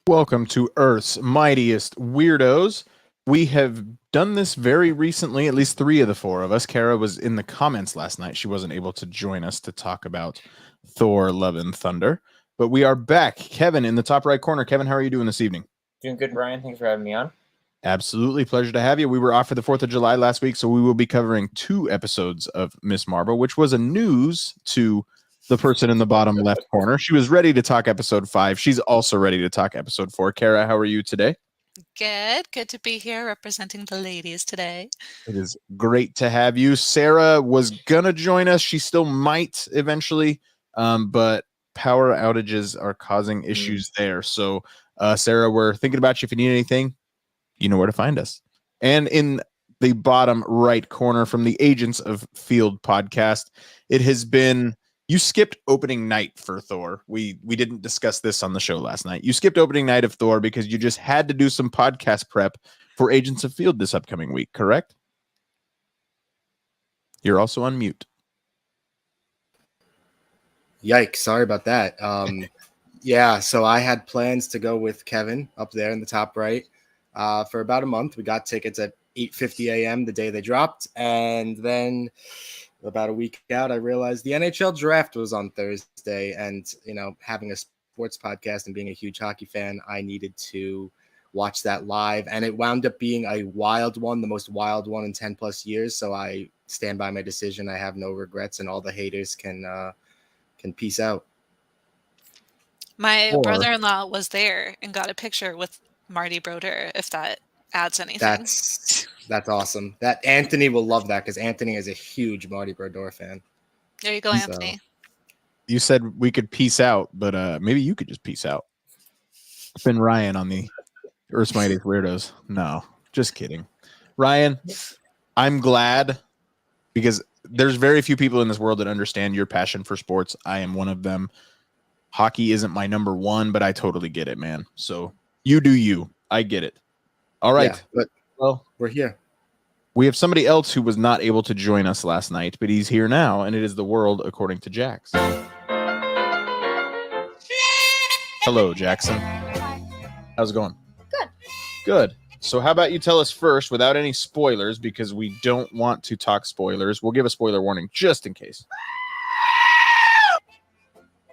Welcome to Earth's Mightiest Weirdos. We have done this very recently, at least 3 of the 4 of us. Kara was in the comments last night. She wasn't able to join us to talk about Thor, Love and Thunder. But we are back. Kevin in the top right corner. Kevin, how are you doing this evening? Doing good, Brian. Thanks for having me on. Absolutely. Pleasure to have you. We were off for the 4th of July last week, so we will be covering 2 episodes of Miss Marvel, which was a news to the person in the bottom left corner. She was ready to talk episode 5. She's also ready to talk episode 4. Kara, how are you today? Good to be here representing the ladies today. It is great to have you. Sarah was gonna join us. She still might eventually, but power outages are causing issues there. So, Sarah, we're thinking about you. If you need anything, you know where to find us. And in the bottom right corner from the Agents of Field podcast, it has been... You skipped opening night for Thor. We didn't discuss this on the show last night. You skipped opening night of Thor because you just had to do some podcast prep for Agents of Field this upcoming week, correct? You're also on mute. Yikes, sorry about that. Yeah, so I had plans to go with Kevin up there in the top right for about a month. We got tickets at 8:50 a.m. the day they dropped, and then about a week out, I realized the NHL draft was on Thursday, and having a sports podcast and being a huge hockey fan, I needed to watch that live, and it wound up being a wild one, the most wild one in 10 plus years. So I stand by my decision. I have no regrets, and all the haters can peace out. My brother-in-law was there and got a picture with Marty Brodeur, if that adds anything. That's awesome. That Anthony will love that because Anthony is a huge Marty Brodeur fan. There you go, Anthony. You said we could peace out, but maybe you could just peace out. It's been Ryan on the Earth's Mightiest Weirdos. No, just kidding. Ryan, I'm glad because there's very few people in this world that understand your passion for sports. I am one of them. Hockey isn't my number one, but I totally get it, man. So you do you. I get it. All right. Yeah, but well, we're here. We have somebody else who was not able to join us last night, but he's here now, and it is the world according to Jax. Hello, Jackson. Hi. How's it going? Good. Good. So how about you tell us first, without any spoilers, because we don't want to talk spoilers. We'll give a spoiler warning just in case.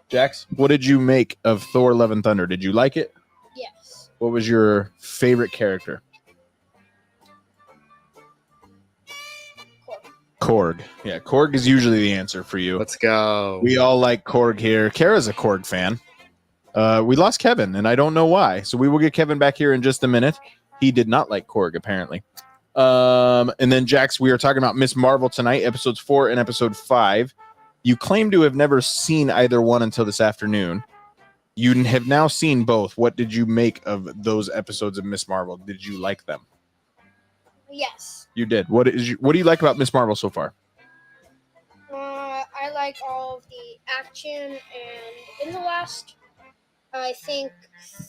Jax, what did you make of Thor, Love and Thunder? Did you like it? Yes. What was your favorite character? Korg. Yeah, Korg is usually the answer for you. Let's go. We all like Korg here. Kara's a Korg fan. We lost Kevin, and I don't know why. So we will get Kevin back here in just a minute. He did not like Korg, apparently. And then, Jax, we are talking about Miss Marvel tonight, episodes 4 and episode 5. You claim to have never seen either one until this afternoon. You have now seen both. What did you make of those episodes of Miss Marvel? Did you like them? Yes. You did. What do you like about Miss Marvel so far? I like all of the action, and in the last, I think,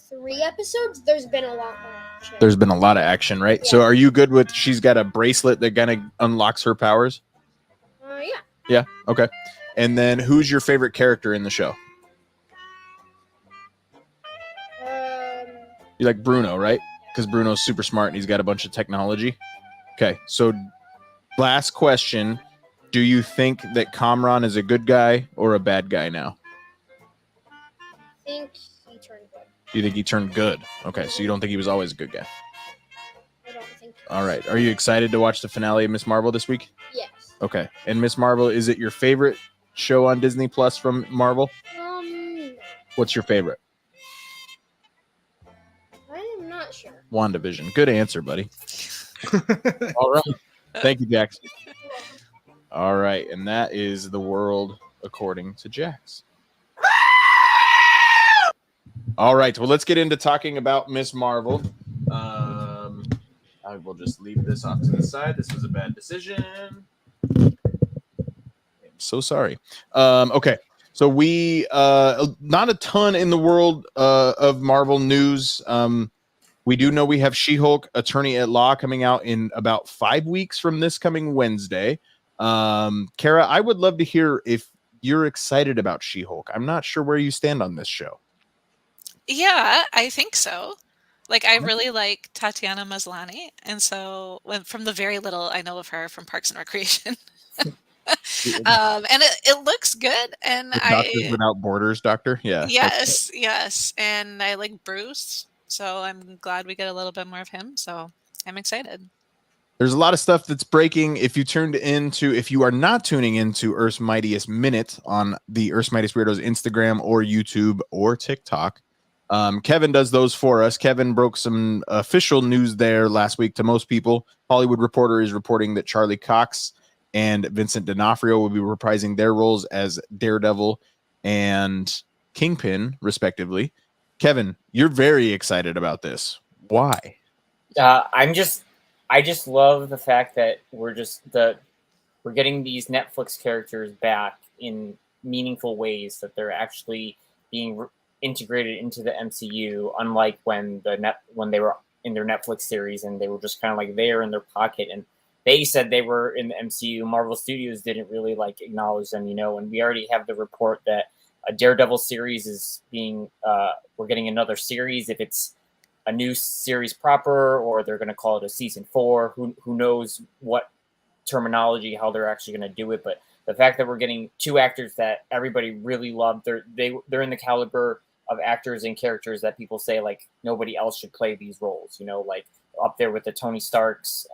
3 episodes, there's been a lot more action. There's been a lot of action, right? Yeah. So are you good with she's got a bracelet that kind of unlocks her powers? Yeah. Yeah, okay. And then who's your favorite character in the show? You like Bruno, right? Because Bruno's super smart and he's got a bunch of technology. Okay, so last question. Do you think that Kamran is a good guy or a bad guy now? I think he turned good. You think he turned good? Okay, so you don't think he was always a good guy? I don't think. All right. Are you excited to watch the finale of Miss Marvel this week? Yes. Okay. And Miss Marvel, is it your favorite show on Disney Plus from Marvel? What's your favorite? I am not sure. WandaVision. Good answer, buddy. All right. Thank you, Jax. All right. And that is the world according to Jax. All right. Well, let's get into talking about Miss Marvel. I will just leave this off to the side. This was a bad decision. I'm so sorry. Okay. So we not a ton in the world of Marvel news. We do know we have She-Hulk Attorney at Law coming out in about 5 weeks from this coming Wednesday. Kara, I would love to hear if you're excited about She-Hulk. I'm not sure where you stand on this show. Yeah, I think so. Like, I really like Tatiana Maslany, and so from the very little I know of her from Parks and Recreation, and it looks good, and The Doctors Without Borders doctor. Yeah. yes, and I like Bruce, so I'm glad we get a little bit more of him. So I'm excited. There's a lot of stuff that's breaking. If you are not tuning into Earth's Mightiest Minute on the Earth's Mightiest Weirdos Instagram or YouTube or TikTok, Kevin does those for us. Kevin broke some official news there last week to most people. Hollywood Reporter is reporting that Charlie Cox and Vincent D'Onofrio will be reprising their roles as Daredevil and Kingpin, respectively. Kevin, you're very excited about this. Why? I just love the fact that we're getting these Netflix characters back in meaningful ways, that they're actually being integrated into the MCU, unlike when they were in their Netflix series and they were just kind of like there in their pocket, and they said they were in the MCU. Marvel Studios didn't really like acknowledge them, and we already have the report that a Daredevil series is being we're getting another series. If it's a new series proper, or they're going to call it a season 4, who knows what terminology, how they're actually going to do it. But the fact that we're getting 2 actors that everybody really loved, they're in the caliber of actors and characters that people say like nobody else should play these roles, like up there with the Tony Starks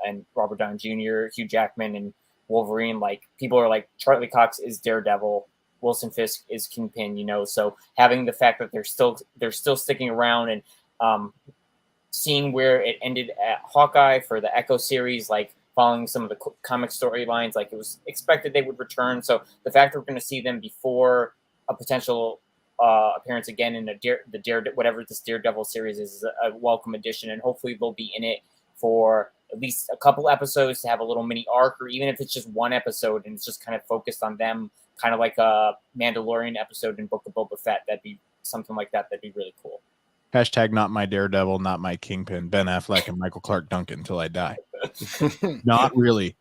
and Robert Downey Jr., Hugh Jackman and Wolverine. Like, people are like, Charlie Cox is Daredevil, Wilson Fisk is Kingpin, so having the fact that they're still sticking around, and seeing where it ended at Hawkeye for the Echo series, like following some of the comic storylines, like it was expected they would return. So the fact that we're going to see them before a potential appearance again in whatever this Daredevil series is a welcome addition, and hopefully they'll be in it for at least a couple episodes to have a little mini arc, or even if it's just one episode and it's just kind of focused on them, kind of like a Mandalorian episode in Book of Boba Fett. That'd be something like that. That'd be really cool. Hashtag not my Daredevil, not my Kingpin, Ben Affleck and Michael Clark Duncan until I die. Not really.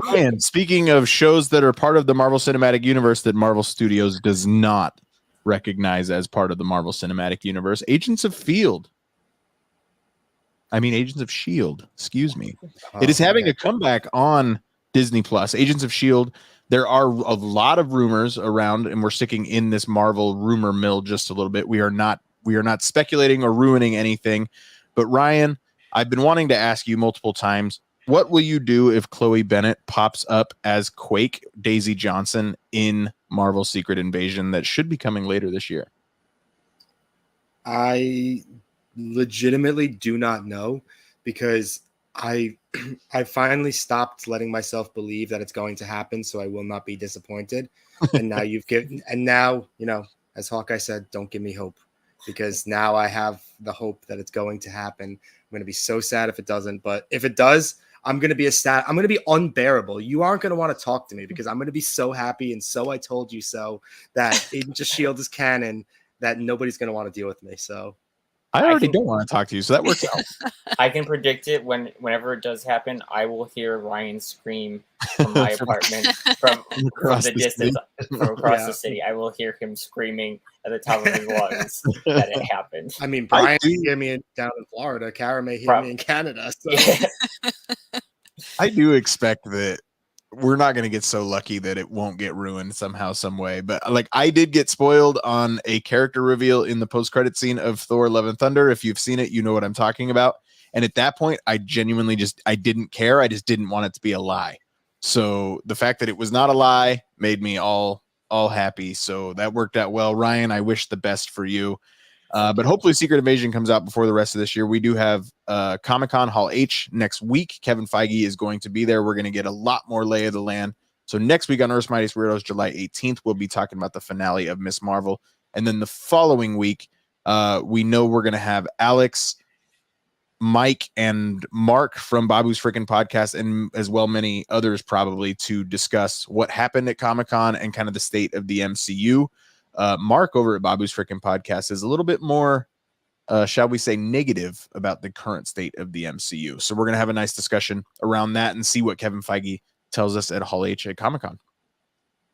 Ryan, speaking of shows that are part of the Marvel Cinematic Universe that Marvel Studios does not recognize as part of the Marvel Cinematic Universe, Agents of S.H.I.E.L.D., excuse me. It is having a comeback on Disney Plus. Agents of S.H.I.E.L.D., there are a lot of rumors around, and we're sticking in this Marvel rumor mill just a little bit. We are not speculating or ruining anything. But Ryan, I've been wanting to ask you multiple times, what will you do if Chloe Bennett pops up as Quake Daisy Johnson in Marvel Secret Invasion that should be coming later this year? I legitimately do not know, because I finally stopped letting myself believe that it's going to happen, so I will not be disappointed. And now as Hawkeye said, don't give me hope, because now I have the hope that it's going to happen. I'm going to be so sad if it doesn't, but if it does, I'm going to be unbearable. You aren't going to want to talk to me, because I'm going to be so happy and so I told you so that Agents of S.H.I.E.L.D. is canon, that nobody's going to want to deal with me. So I already don't want to talk to you, so that works out. I can predict it whenever it does happen. I will hear Ryan scream from my apartment from the distance, from across the city. I will hear him screaming at the top of his lungs that it happened. I mean, Brian may hear me down in Florida. Kara may hear me in Canada. So. Yeah. I do expect that we're not going to get so lucky that it won't get ruined somehow, some way. But like, I did get spoiled on a character reveal in the post-credit scene of Thor: Love and Thunder. If you've seen it, you know what I'm talking about. And at that point, I genuinely I didn't care. I just didn't want it to be a lie. So the fact that it was not a lie made me all happy. So that worked out well. Ryan, I wish the best for you. But hopefully Secret Invasion comes out before the rest of this year. We do have Comic-Con Hall H next week. Kevin Feige is going to be there. We're going to get a lot more lay of the land. So next week on Earth's Mightiest Weirdos, July 18th, we'll be talking about the finale of Miss Marvel. And then the following week, we know we're going to have Alex, Mike, and Mark from Babu's Frickin' Podcast, and as well many others probably, to discuss what happened at Comic-Con and kind of the state of the MCU. Mark over at Babu's Frickin' Podcast is a little bit more, shall we say, negative about the current state of the MCU. So we're going to have a nice discussion around that and see what Kevin Feige tells us at Hall H at Comic-Con.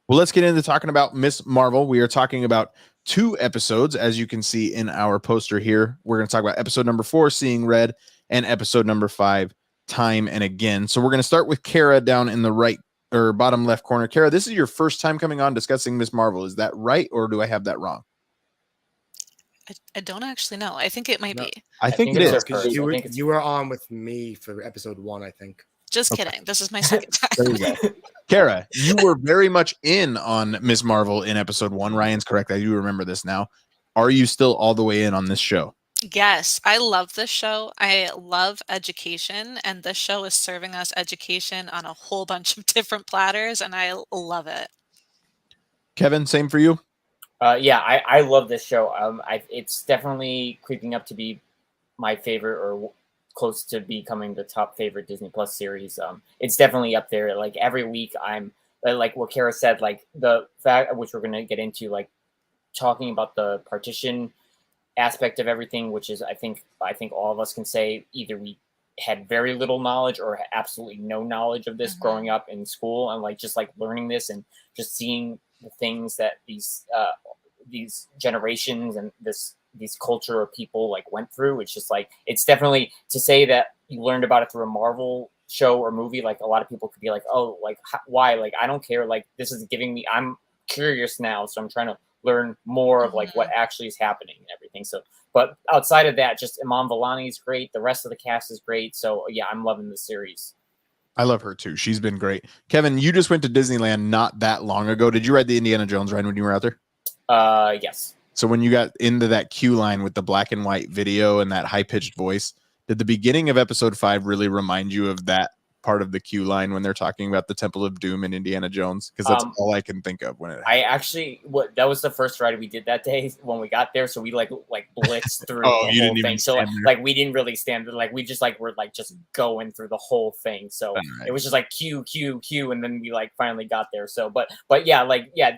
Well, let's get into talking about Miss Marvel. We are talking about 2 episodes, as you can see in our poster here. We're going to talk about episode number 4, Seeing Red, and episode number 5, Time and Again. So we're going to start with Kara down in the right or bottom left corner. Kara, this is your first time coming on discussing Miss Marvel. Is that right, or do I have that wrong? I don't actually know. I think it might No. be. I think it it's is. her first. You I were think it's- you were on with me for episode 1, I think. Just Okay. kidding. This is my second time. There you go. Kara, you were very much in on Miss Marvel in episode 1. Ryan's correct. I do remember this now. Are you still all the way in on this show? Yes, I love this show. I love education, and this show is serving us education on a whole bunch of different platters, and I love it. Kevin, same for you? Yeah, I love this show. It's definitely creeping up to be my favorite, or close to becoming the top favorite Disney Plus series. It's definitely up there. Like every week, I'm like what Kara said. Like the fact, which we're gonna get into, like talking about the partition aspect of everything, which is I think all of us can say either we had very little knowledge or absolutely no knowledge of this growing up in school, and like just like learning this and just seeing the things that these generations and these culture of people like went through. It's just like, it's definitely, to say that you learned about it through a Marvel show or movie, like a lot of people could be like, oh, like why? Like I don't care. Like this is giving me, I'm curious now, so I'm trying to learn more of like what actually is happening and everything. So, but outside of that, just Iman Vellani is great. The rest of the cast is great. So yeah, I'm loving the series. I love her too. She's been great. Kevin, you just went to Disneyland not that long ago. Did you ride the Indiana Jones ride when you were out there? Yes. So when you got into that queue line with the black and white video and that high-pitched voice, did the beginning of episode 5 really remind you of that part of the queue line when they're talking about the Temple of Doom and Indiana Jones? Because that's all I can think of when it happened. That was the first ride we did that day when we got there. So we like blitzed through Oh, the you whole didn't even thing. So stand there. like we didn't really stand there. Like we just like were like just going through the whole thing. So Right. it was just like queue, and then we like finally got there. So but yeah, like yeah,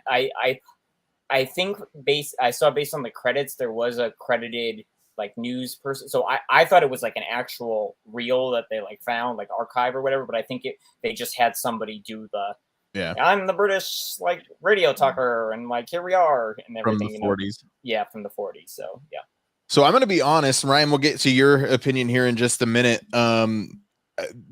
I think based on the credits, there was a credited like news person. So I thought it was like an actual reel that they like found, like archive or whatever, but I think they just had somebody do I'm the British like radio talker and like here we are and everything. From the 40s. Yeah, from the 40s. So yeah. So I'm going to be honest, Ryan, we'll get to your opinion here in just a minute.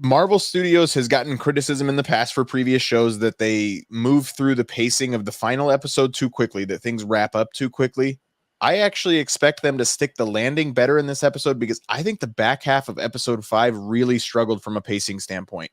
Marvel Studios has gotten criticism in the past for previous shows that they move through the pacing of the final episode too quickly, that things wrap up too quickly. I actually expect them to stick the landing better in this episode because I think the back half of episode 5 really struggled from a pacing standpoint.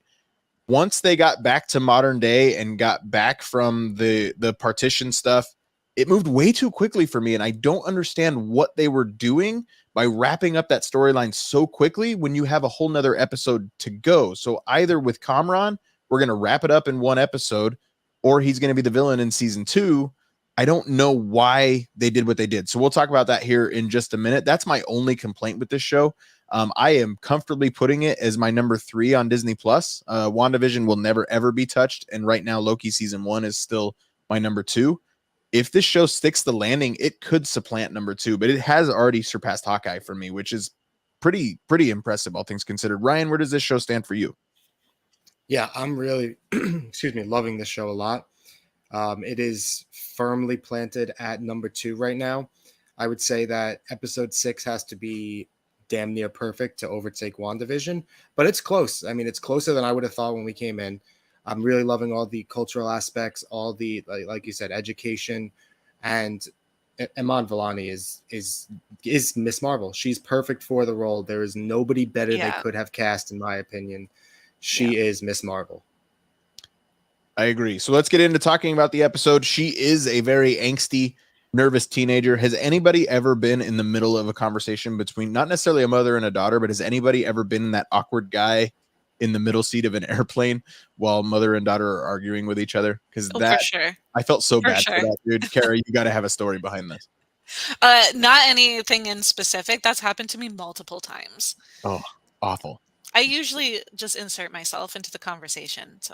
Once they got back to modern day and got back from the partition stuff, it moved way too quickly for me, and I don't understand what they were doing by wrapping up that storyline so quickly when you have a whole nother episode to go. So either with Kamran, we're going to wrap it up in one episode, or he's going to be the villain in season 2. I don't know why they did what they did. So we'll talk about that here in just a minute. That's my only complaint with this show. I am comfortably putting it as my number 3 on Disney Plus. WandaVision will never, ever be touched. And right now, Loki season 1 is still my number 2. If this show sticks the landing, it could supplant number 2, but it has already surpassed Hawkeye for me, which is pretty impressive, all things considered. Ryan, where does this show stand for you? Yeah, I'm really, loving this show a lot. It is firmly planted at number 2 right now. I would say that episode 6 has to be damn near perfect to overtake WandaVision, but it's close. I mean, it's closer than I would have thought when we came in. I'm really loving all the cultural aspects, all the, like you said, education, and Iman Vellani is Miss Marvel. She's perfect for the role. There is nobody better they could have cast, in my opinion. She is Miss Marvel. I agree. So let's get into talking about the episode. She is a very angsty, nervous teenager. Has anybody ever been in the middle of a conversation between not necessarily a mother and a daughter, but has anybody ever been that awkward guy in the middle seat of an airplane while mother and daughter are arguing with each other? Because for sure. I felt so For bad sure. for that, dude. Kara, you got to have a story behind this. Not anything in specific. That's happened to me multiple times. Oh, awful. I usually just insert myself into the conversation. So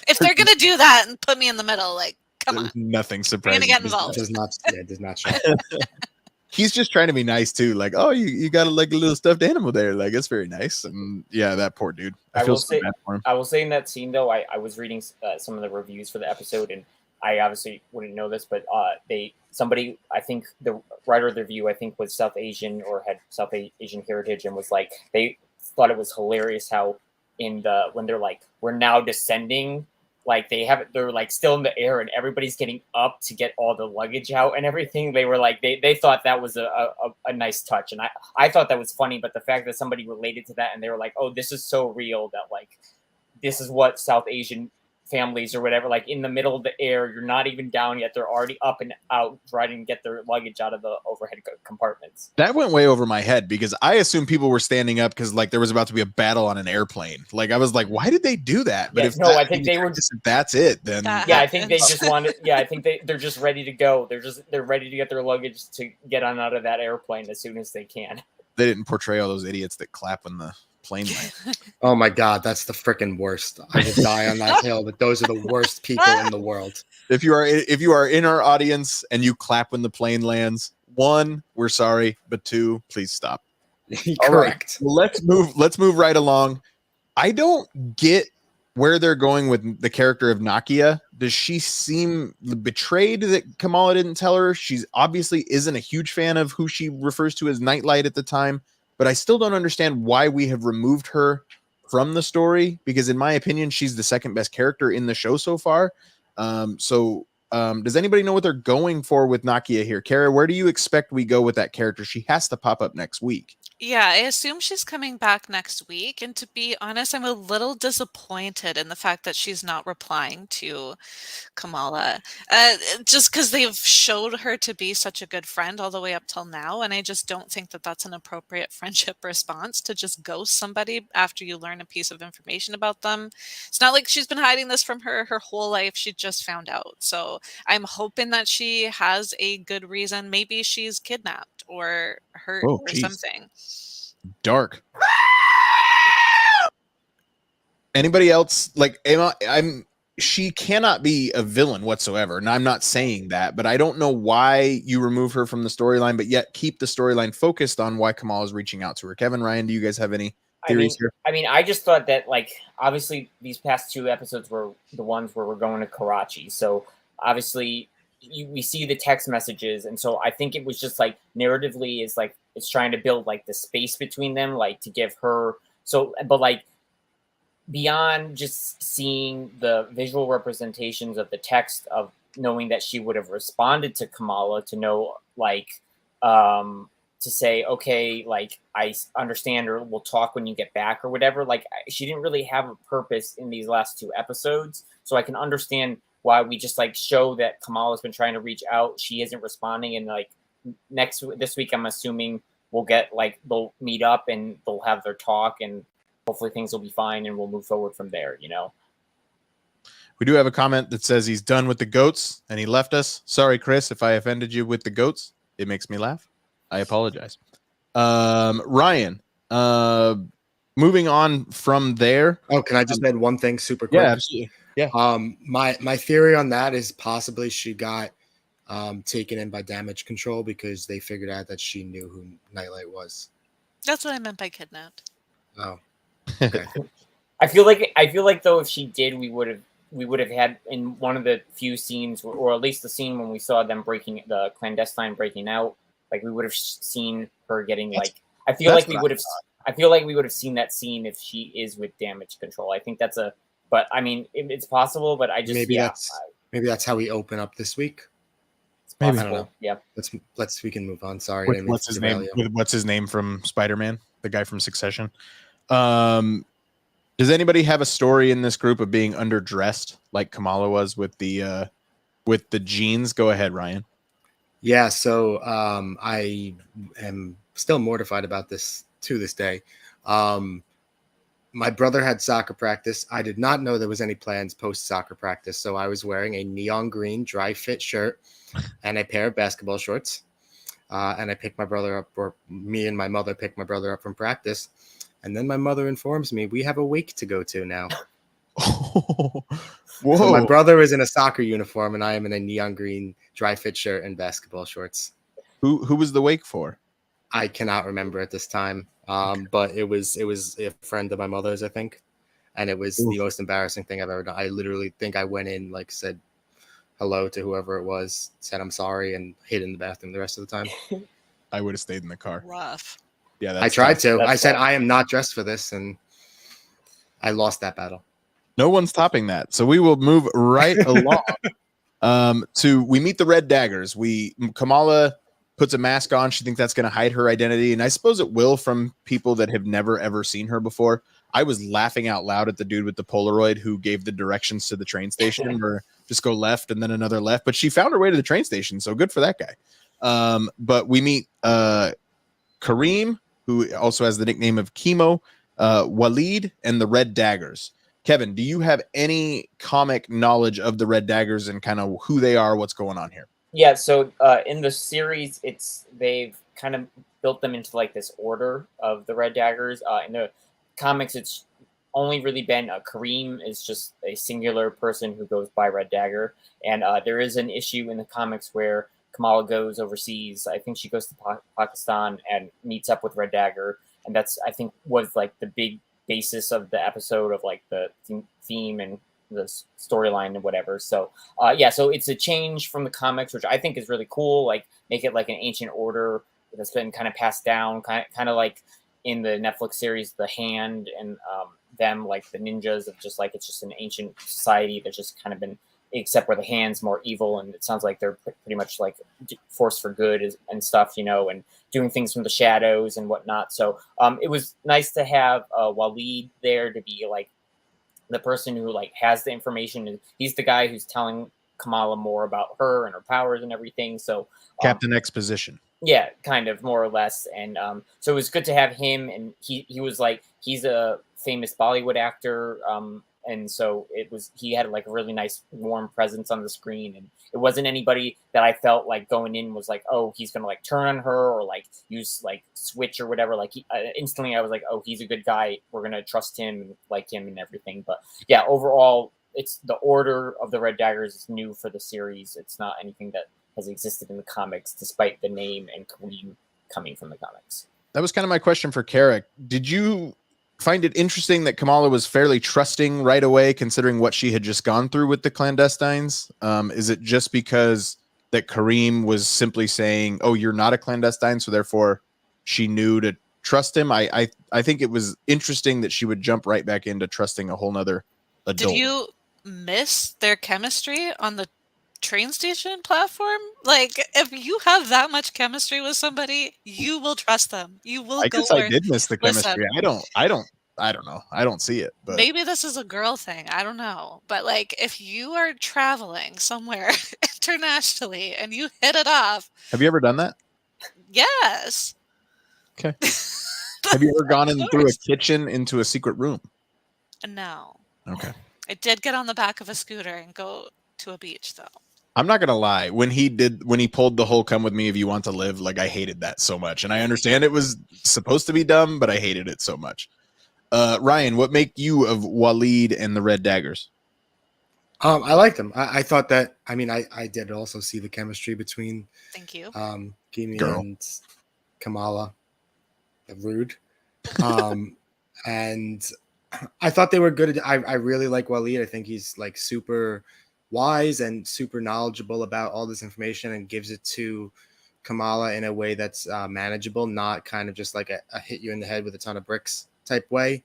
if they're gonna do that and put me in the middle, like, come on, Nothing you're surprising. gonna get involved. Does not shock. he's just trying to be nice too. Like, oh, you got like a little stuffed animal there. Like, it's very nice. And yeah, that poor dude. I feel so bad for him. I will say in that scene though, I was reading some of the reviews for the episode, and I obviously wouldn't know this, but somebody, I think the writer of the review, I think was South Asian or had South Asian heritage, and was like, they thought it was hilarious how when they're like, we're now descending, like they're like still in the air and everybody's getting up to get all the luggage out and everything. They were like, they thought that was a nice touch. And I thought that was funny, but the fact that somebody related to that and they were like, oh, this is so real that like, this is what South Asian families or whatever, like in the middle of the air, you're not even down yet, they're already up and out trying to get their luggage out of the overhead compartments. That went way over my head because I assumed people were standing up because like there was about to be a battle on an airplane. Like I was like, why did they do that? But I think they were just, if that's it, then I think they just wanted I think they're just ready to go. They're ready to get their luggage to get on out of that airplane as soon as they can. They didn't portray all those idiots that clap when the plane land. Oh my god, that's the freaking worst. I will die on that hill, but those are the worst people in the world. If you are in our audience and you clap when the plane lands, 1, we're sorry, but 2, please stop. Correct. Right, let's move right along. I don't get where they're going with the character of Nakia. Does she seem betrayed that Kamala didn't tell her? She's obviously isn't a huge fan of who she refers to as Nightlight at the time. But I still don't understand why we have removed her from the story, because in my opinion, she's the second best character in the show so far. Does anybody know what they're going for with Nakia here? Kara, where do you expect we go with that character? She has to pop up next week. Yeah, I assume she's coming back next week. And to be honest, I'm a little disappointed in the fact that she's not replying to Kamala. Just because they've showed her to be such a good friend all the way up till now. And I just don't think that that's an appropriate friendship response to just ghost somebody after you learn a piece of information about them. It's not like she's been hiding this from her whole life. She just found out. So I'm hoping that she has a good reason. Maybe she's kidnapped or hurt or something. Dark. Anybody else? Like, she cannot be a villain whatsoever. And I'm not saying that, but I don't know why you remove her from the storyline, but yet keep the storyline focused on why Kamala is reaching out to her. Kevin, Ryan, do you guys have any theories here? I just thought that, like, obviously these past 2 episodes were the ones where we're going to Karachi. So obviously we see the text messages. And so I think it was just like narratively is like, it's trying to build like the space between them, like to give her but like beyond just seeing the visual representations of the text of knowing that she would have responded to Kamala to know like to say, okay, like I understand, or we'll talk when you get back or whatever. Like she didn't really have a purpose in these last 2 episodes. So I can understand why we just like show that Kamala's been trying to reach out. She isn't responding. And like this week, I'm assuming we'll get like, they'll meet up and they'll have their talk and hopefully things will be fine and we'll move forward from there, you know? We do have a comment that says he's done with the goats and he left us. Sorry, Chris, if I offended you with the goats. It makes me laugh. I apologize. Ryan, moving on from there. Oh, can I just add one thing super quick? Yeah, absolutely. Yeah. My theory on that is possibly she got taken in by damage control because they figured out that she knew who Nightlight was. That's what I meant by kidnapped. Oh. Okay. I feel like though if she did, we would have had in one of the few scenes, or at least the scene when we saw them breaking the clandestine breaking out, like we would have seen her getting like. I feel like we would have seen that scene if she is with damage control. I think that's a. But I mean, it's possible. But I just maybe that's how we open up this week. Maybe. I don't know. Yeah. We can move on. Sorry. What's his name? What's his name from Spider-Man? The guy from Succession. Does anybody have a story in this group of being underdressed like Kamala was with the jeans? Go ahead, Ryan. Yeah. So I am still mortified about this to this day. My brother had soccer practice. I did not know there was any plans post soccer practice. So I was wearing a neon green dry fit shirt and a pair of basketball shorts. And I picked my brother up, or me and my mother picked my brother up from practice. And then my mother informs me we have a wake to go to now. Whoa. So my brother is in a soccer uniform and I am in a neon green dry fit shirt and basketball shorts. Who was the wake for? I cannot remember at this time, but it was a friend of my mother's, I think, and it was the most embarrassing thing I've ever done. I literally think I went in, like, said hello to whoever it was, said I'm sorry, and hid in the bathroom the rest of the time. I would have stayed in the car. Rough. Yeah, I tried tough. to. That's I said tough. I am not dressed for this, and I lost that battle. No one's topping that. So we will move right along. We meet the Red Daggers. Kamala puts a mask on. She thinks that's going to hide her identity, and I suppose it will from people that have never ever seen her before. I was laughing out loud at the dude with the Polaroid who gave the directions to the train station, where just go left and then another left. But she found her way to the train station, so good for that guy. But we meet Kareem, who also has the nickname of Chemo, Waleed, and the Red Daggers. Kevin, do you have any comic knowledge of the Red Daggers and kind of who they are, what's going on here? Yeah, so in the series, they've kind of built them into like this order of the Red Daggers. In the comics, it's only really been Kareem is just a singular person who goes by Red Dagger, and there is an issue in the comics where Kamala goes overseas. I think she goes to Pakistan and meets up with Red Dagger, and that's, I think, was like the big basis of the episode of like the theme and the storyline and whatever. So so it's a change from the comics, which I think is really cool. Like, make it like an ancient order that's been kind of passed down, kind of like in the Netflix series, The Hand, and them, like the ninjas of just like, it's just an ancient society that's just kind of been, except where the Hand's more evil, and it sounds like they're pretty much like force for good and stuff, and doing things from the shadows and whatnot. So it was nice to have Waleed there to be like the person who like has the information, and he's the guy who's telling Kamala more about her and her powers and everything. So Captain Exposition. Yeah, kind of, more or less. And so it was good to have him, and he was like, he's a famous Bollywood actor, and so he had like a really nice warm presence on the screen, and it wasn't anybody that I felt like going in was like, oh, he's gonna like turn on her or like use like switch or whatever. Like instantly I was like, oh, he's a good guy, we're gonna trust him and like him and everything. But yeah, overall, it's the order of the Red Daggers is new for the series. It's not anything that has existed in the comics, despite the name and Kareem coming from the comics. That was kind of my question for Carrick. Did you find it interesting that Kamala was fairly trusting right away, considering what she had just gone through with the clandestines? Is it just because that Kareem was simply saying, oh, you're not a clandestine, so therefore she knew to trust him? I think it was interesting that she would jump right back into trusting a whole nother adult. Did you miss their chemistry on the train station platform? Like, if you have that much chemistry with somebody, you will trust them. You will I go guess I did miss the chemistry. Listen. I don't know. I don't see it. But Maybe this is a girl thing. I don't know. But like, if you are traveling somewhere internationally and you hit it off, have you ever done that? yes. Okay. Have you ever gone in through a course. kitchen into a secret room? No. Okay. I did get on the back of a scooter and go to a beach, though. I'm not gonna lie. When he pulled the whole "come with me if you want to live," like, I hated that so much. And I understand it was supposed to be dumb, but I hated it so much. Ryan, what make you of Waleed and the Red Daggers? I liked them. I thought that. I mean, I did also see the chemistry between Thank you. Kimi Girl. and Kamala. Rude. And I thought they were good. I really like Waleed. I think he's like super wise and super knowledgeable about all this information, and gives it to Kamala in a way that's manageable, not kind of just like a hit you in the head with a ton of bricks type way.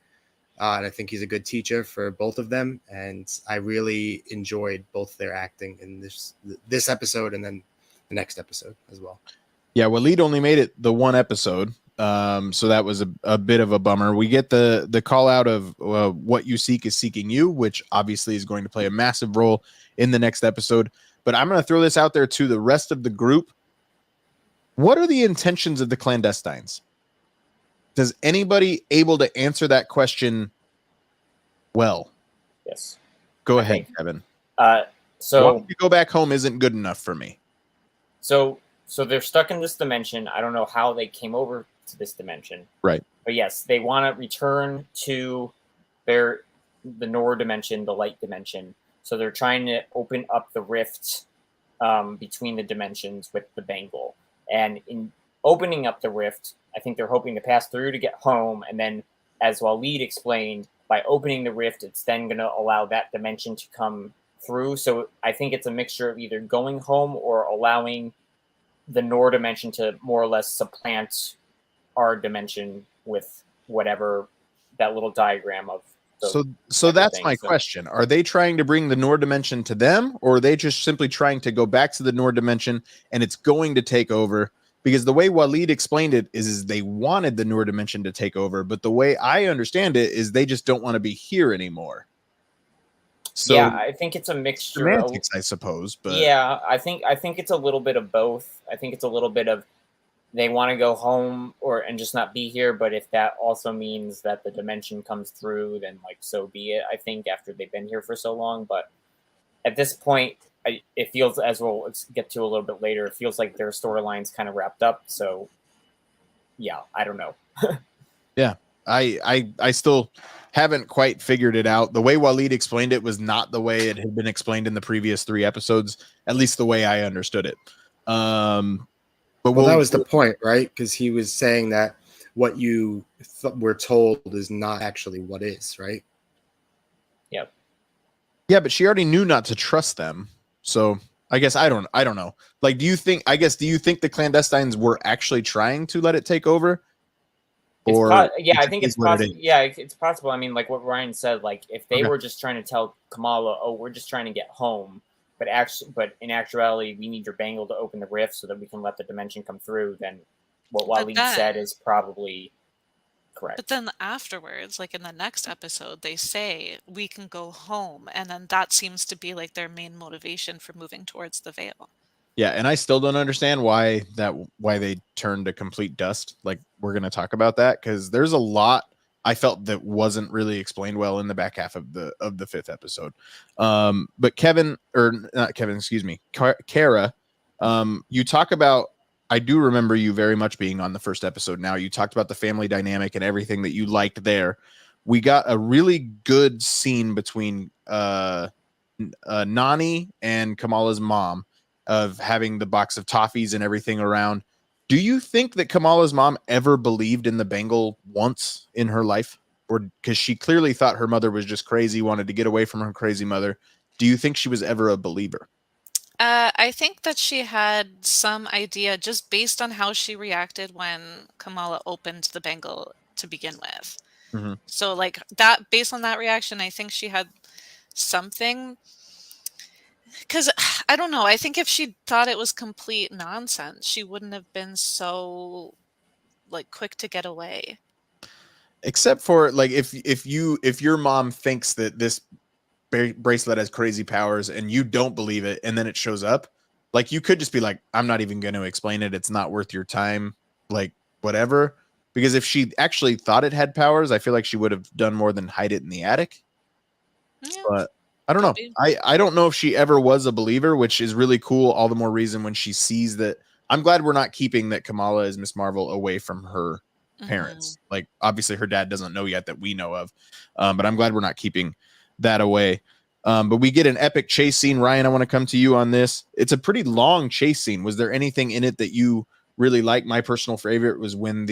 And I think he's a good teacher for both of them. And I really enjoyed both their acting in this episode and then the next episode as well. Yeah, Waleed only made it the one episode. So that was a bit of a bummer. We get the call out of what you seek is seeking you, which obviously is going to play a massive role in the next episode. But I'm going to throw this out there to the rest of the group. What are the intentions of the clandestines? Does anybody able to answer that question well? Yes. Go ahead, Kevin. So Wanting to go back home isn't good enough for me. So they're stuck in this dimension. I don't know how they came over to this dimension. Right. But yes, they want to return to the Nor dimension, the light dimension. So they're trying to open up the rift between the dimensions with the bangle. And in opening up the rift, I think they're hoping to pass through to get home. And then, as Waleed explained, by opening the rift, it's then going to allow that dimension to come through. So I think it's a mixture of either going home or allowing the Nor dimension to more or less supplant our dimension with whatever that little diagram of. So that's my question. Are they trying to bring the Nor dimension to them, or are they just simply trying to go back to the Nor dimension and it's going to take over? Because the way Waleed explained it is they wanted the Nor dimension to take over, but the way I understand it is they just don't want to be here anymore. So yeah, I think it's a mixture. Semantics, I suppose, but yeah, I think it's a little bit of both. I think it's a little bit of they want to go home and just not be here, but if that also means that the dimension comes through, then like so be it. I think after they've been here for so long, but at this point, it feels, as we'll get to a little bit later, it feels like their storyline's kind of wrapped up. So yeah, I don't know. yeah, I still haven't quite figured it out. The way Waleed explained it was not the way it had been explained in the previous 3 episodes, at least the way I understood it. But well, that was the point, right? Because he was saying that what you were told is not actually what is, right? Yep. Yeah, but she already knew not to trust them. So I guess I don't know. Like, do you think the clandestines were actually trying to let it take over? Or I think it's possible. Yeah, it's possible. I mean, like what Ryan said, like if they were just trying to tell Kamala, "Oh, we're just trying to get home," but in actuality, we need your bangle to open the rift so that we can let the dimension come through, then what Waleed said is probably correct. But then afterwards, like in the next episode, they say we can go home, and then that seems to be like their main motivation for moving towards the veil. Yeah, and I still don't understand why they turned to complete dust. Like, we're going to talk about that because there's a lot I felt that wasn't really explained well in the back half of the 5th episode. But Kara, you talk about, I do remember you very much being on the first episode. Now you talked about the family dynamic and everything that you liked there. We got a really good scene between Nani and Kamala's mom of having the box of toffees and everything around. Do you think that Kamala's mom ever believed in the bangle once in her life? Or because she clearly thought her mother was just crazy, wanted to get away from her crazy mother. Do you think she was ever a believer? I think that she had some idea just based on how she reacted when Kamala opened the bangle to begin with. Mm-hmm. So like that, based on that reaction, I think she had something. Because I don't know. I think if she thought it was complete nonsense, she wouldn't have been so like quick to get away. Except for like if your mom thinks that this bracelet has crazy powers and you don't believe it, and then it shows up, like you could just be like, I'm not even going to explain it. It's not worth your time. Like whatever. Because if she actually thought it had powers, I feel like she would have done more than hide it in the attic. Yeah. But I don't know. I don't know if she ever was a believer, which is really cool. All the more reason when she sees that. I'm glad we're not keeping that Kamala is Miss Marvel away from her parents. Like obviously her dad doesn't know yet that we know of. But I'm glad we're not keeping that away. But we get an epic chase scene. Ryan, I want to come to you on this. It's a pretty long chase scene. Was there anything in it that you really liked? My personal favorite was when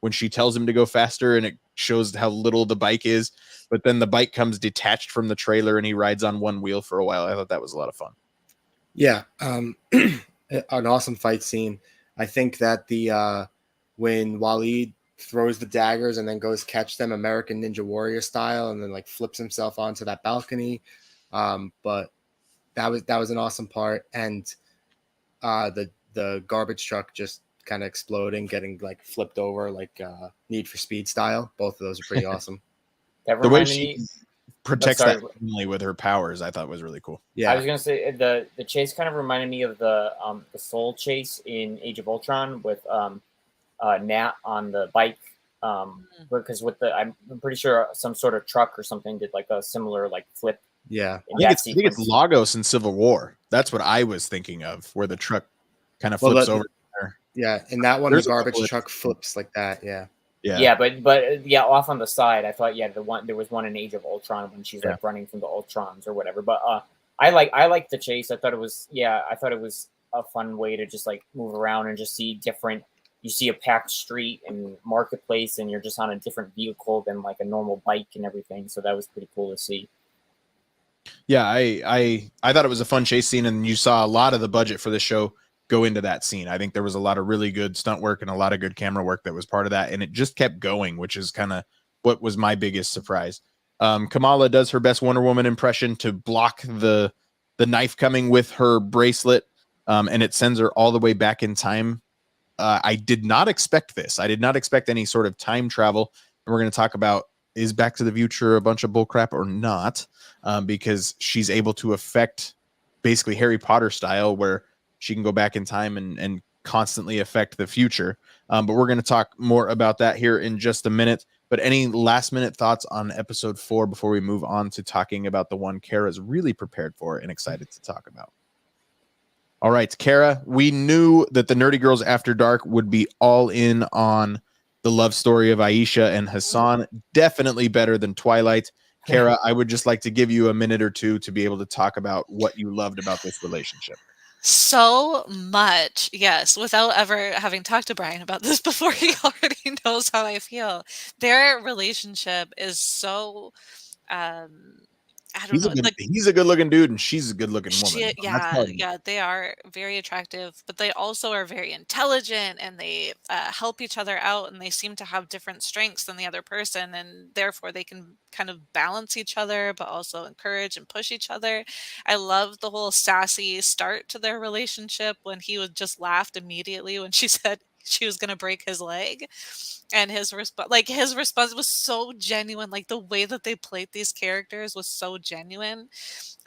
when she tells him to go faster and it shows how little the bike is, but then the bike comes detached from the trailer and he rides on one wheel for a while. I thought that was a lot of fun. Yeah. An awesome fight scene. I think that when Waleed throws the daggers and then goes catch them American Ninja Warrior style and then like flips himself onto that balcony. But that was an awesome part. And the garbage truck just kind of exploding, getting like flipped over like Need for Speed style. Both of those are pretty awesome. The way she protects that family with her powers, I thought was really cool. Yeah, I was gonna say the chase kind of reminded me of the Soul chase in Age of Ultron with Nat on the bike. Because with I'm pretty sure some sort of truck or something did like a similar like flip. Yeah, I think it's Lagos in Civil War. That's what I was thinking of, where the truck kind of flips over. Yeah, and that one, the garbage truck flips like that. Yeah. But off on the side, I thought there was one in Age of Ultron when she's like running from the Ultrons or whatever. But I like the chase. I thought it was a fun way to just like move around and just see different. You see a packed street and marketplace, and you're just on a different vehicle than like a normal bike and everything. So that was pretty cool to see. Yeah, I thought it was a fun chase scene, and you saw a lot of the budget for the show go into that scene. I think there was a lot of really good stunt work and a lot of good camera work that was part of that, and it just kept going, which is kind of what was my biggest surprise. Kamala does her best Wonder Woman impression to block the knife coming with her bracelet, and it sends her all the way back in time. I did not expect this. I did not expect any sort of time travel. And we're going to talk about, is Back to the Future a bunch of bullcrap or not? Because she's able to affect basically Harry Potter style, where she can go back in time and constantly affect the future. But we're going to talk more about that here in just a minute. But any last minute thoughts on episode 4 before we move on to talking about the one Kara's really prepared for and excited to talk about? All right, Kara, we knew that the Nerdy Girls After Dark would be all in on the love story of Aisha and Hassan. Definitely better than Twilight. Kara, I would just like to give you a minute or two to be able to talk about what you loved about this relationship. So much, yes, without ever having talked to Brian about this before. He already knows how I feel. Their relationship is so I don't know, like He's a good looking dude, and she's a good looking woman. yeah, they are very attractive, but they also are very intelligent, and they help each other out, and they seem to have different strengths than the other person, and therefore they can kind of balance each other, but also encourage and push each other. I love the whole sassy start to their relationship when he would just laughed immediately when she said she was going to break his leg. And his response was so genuine. Like the way that they played these characters was so genuine,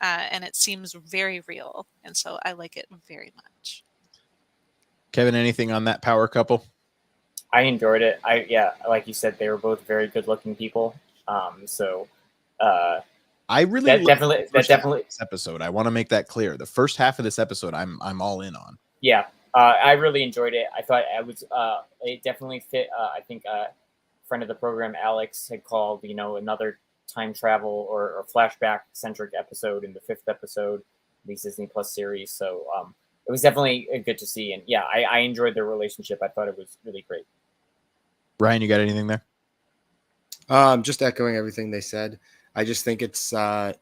and it seems very real. And so I like it very much. Kevin, anything on that power couple? I enjoyed it. Like you said, they were both very good-looking people. I really definitely this episode. I want to make that clear. The first half of this episode, I'm all in on. Yeah. I really enjoyed it. I thought it definitely fit. I think a friend of the program, Alex, had called, another time travel or flashback centric episode in the 5th episode of the Disney Plus series. So it was definitely good to see. And yeah, I enjoyed their relationship. I thought it was really great. Ryan, you got anything there? Just echoing everything they said. I just think it's they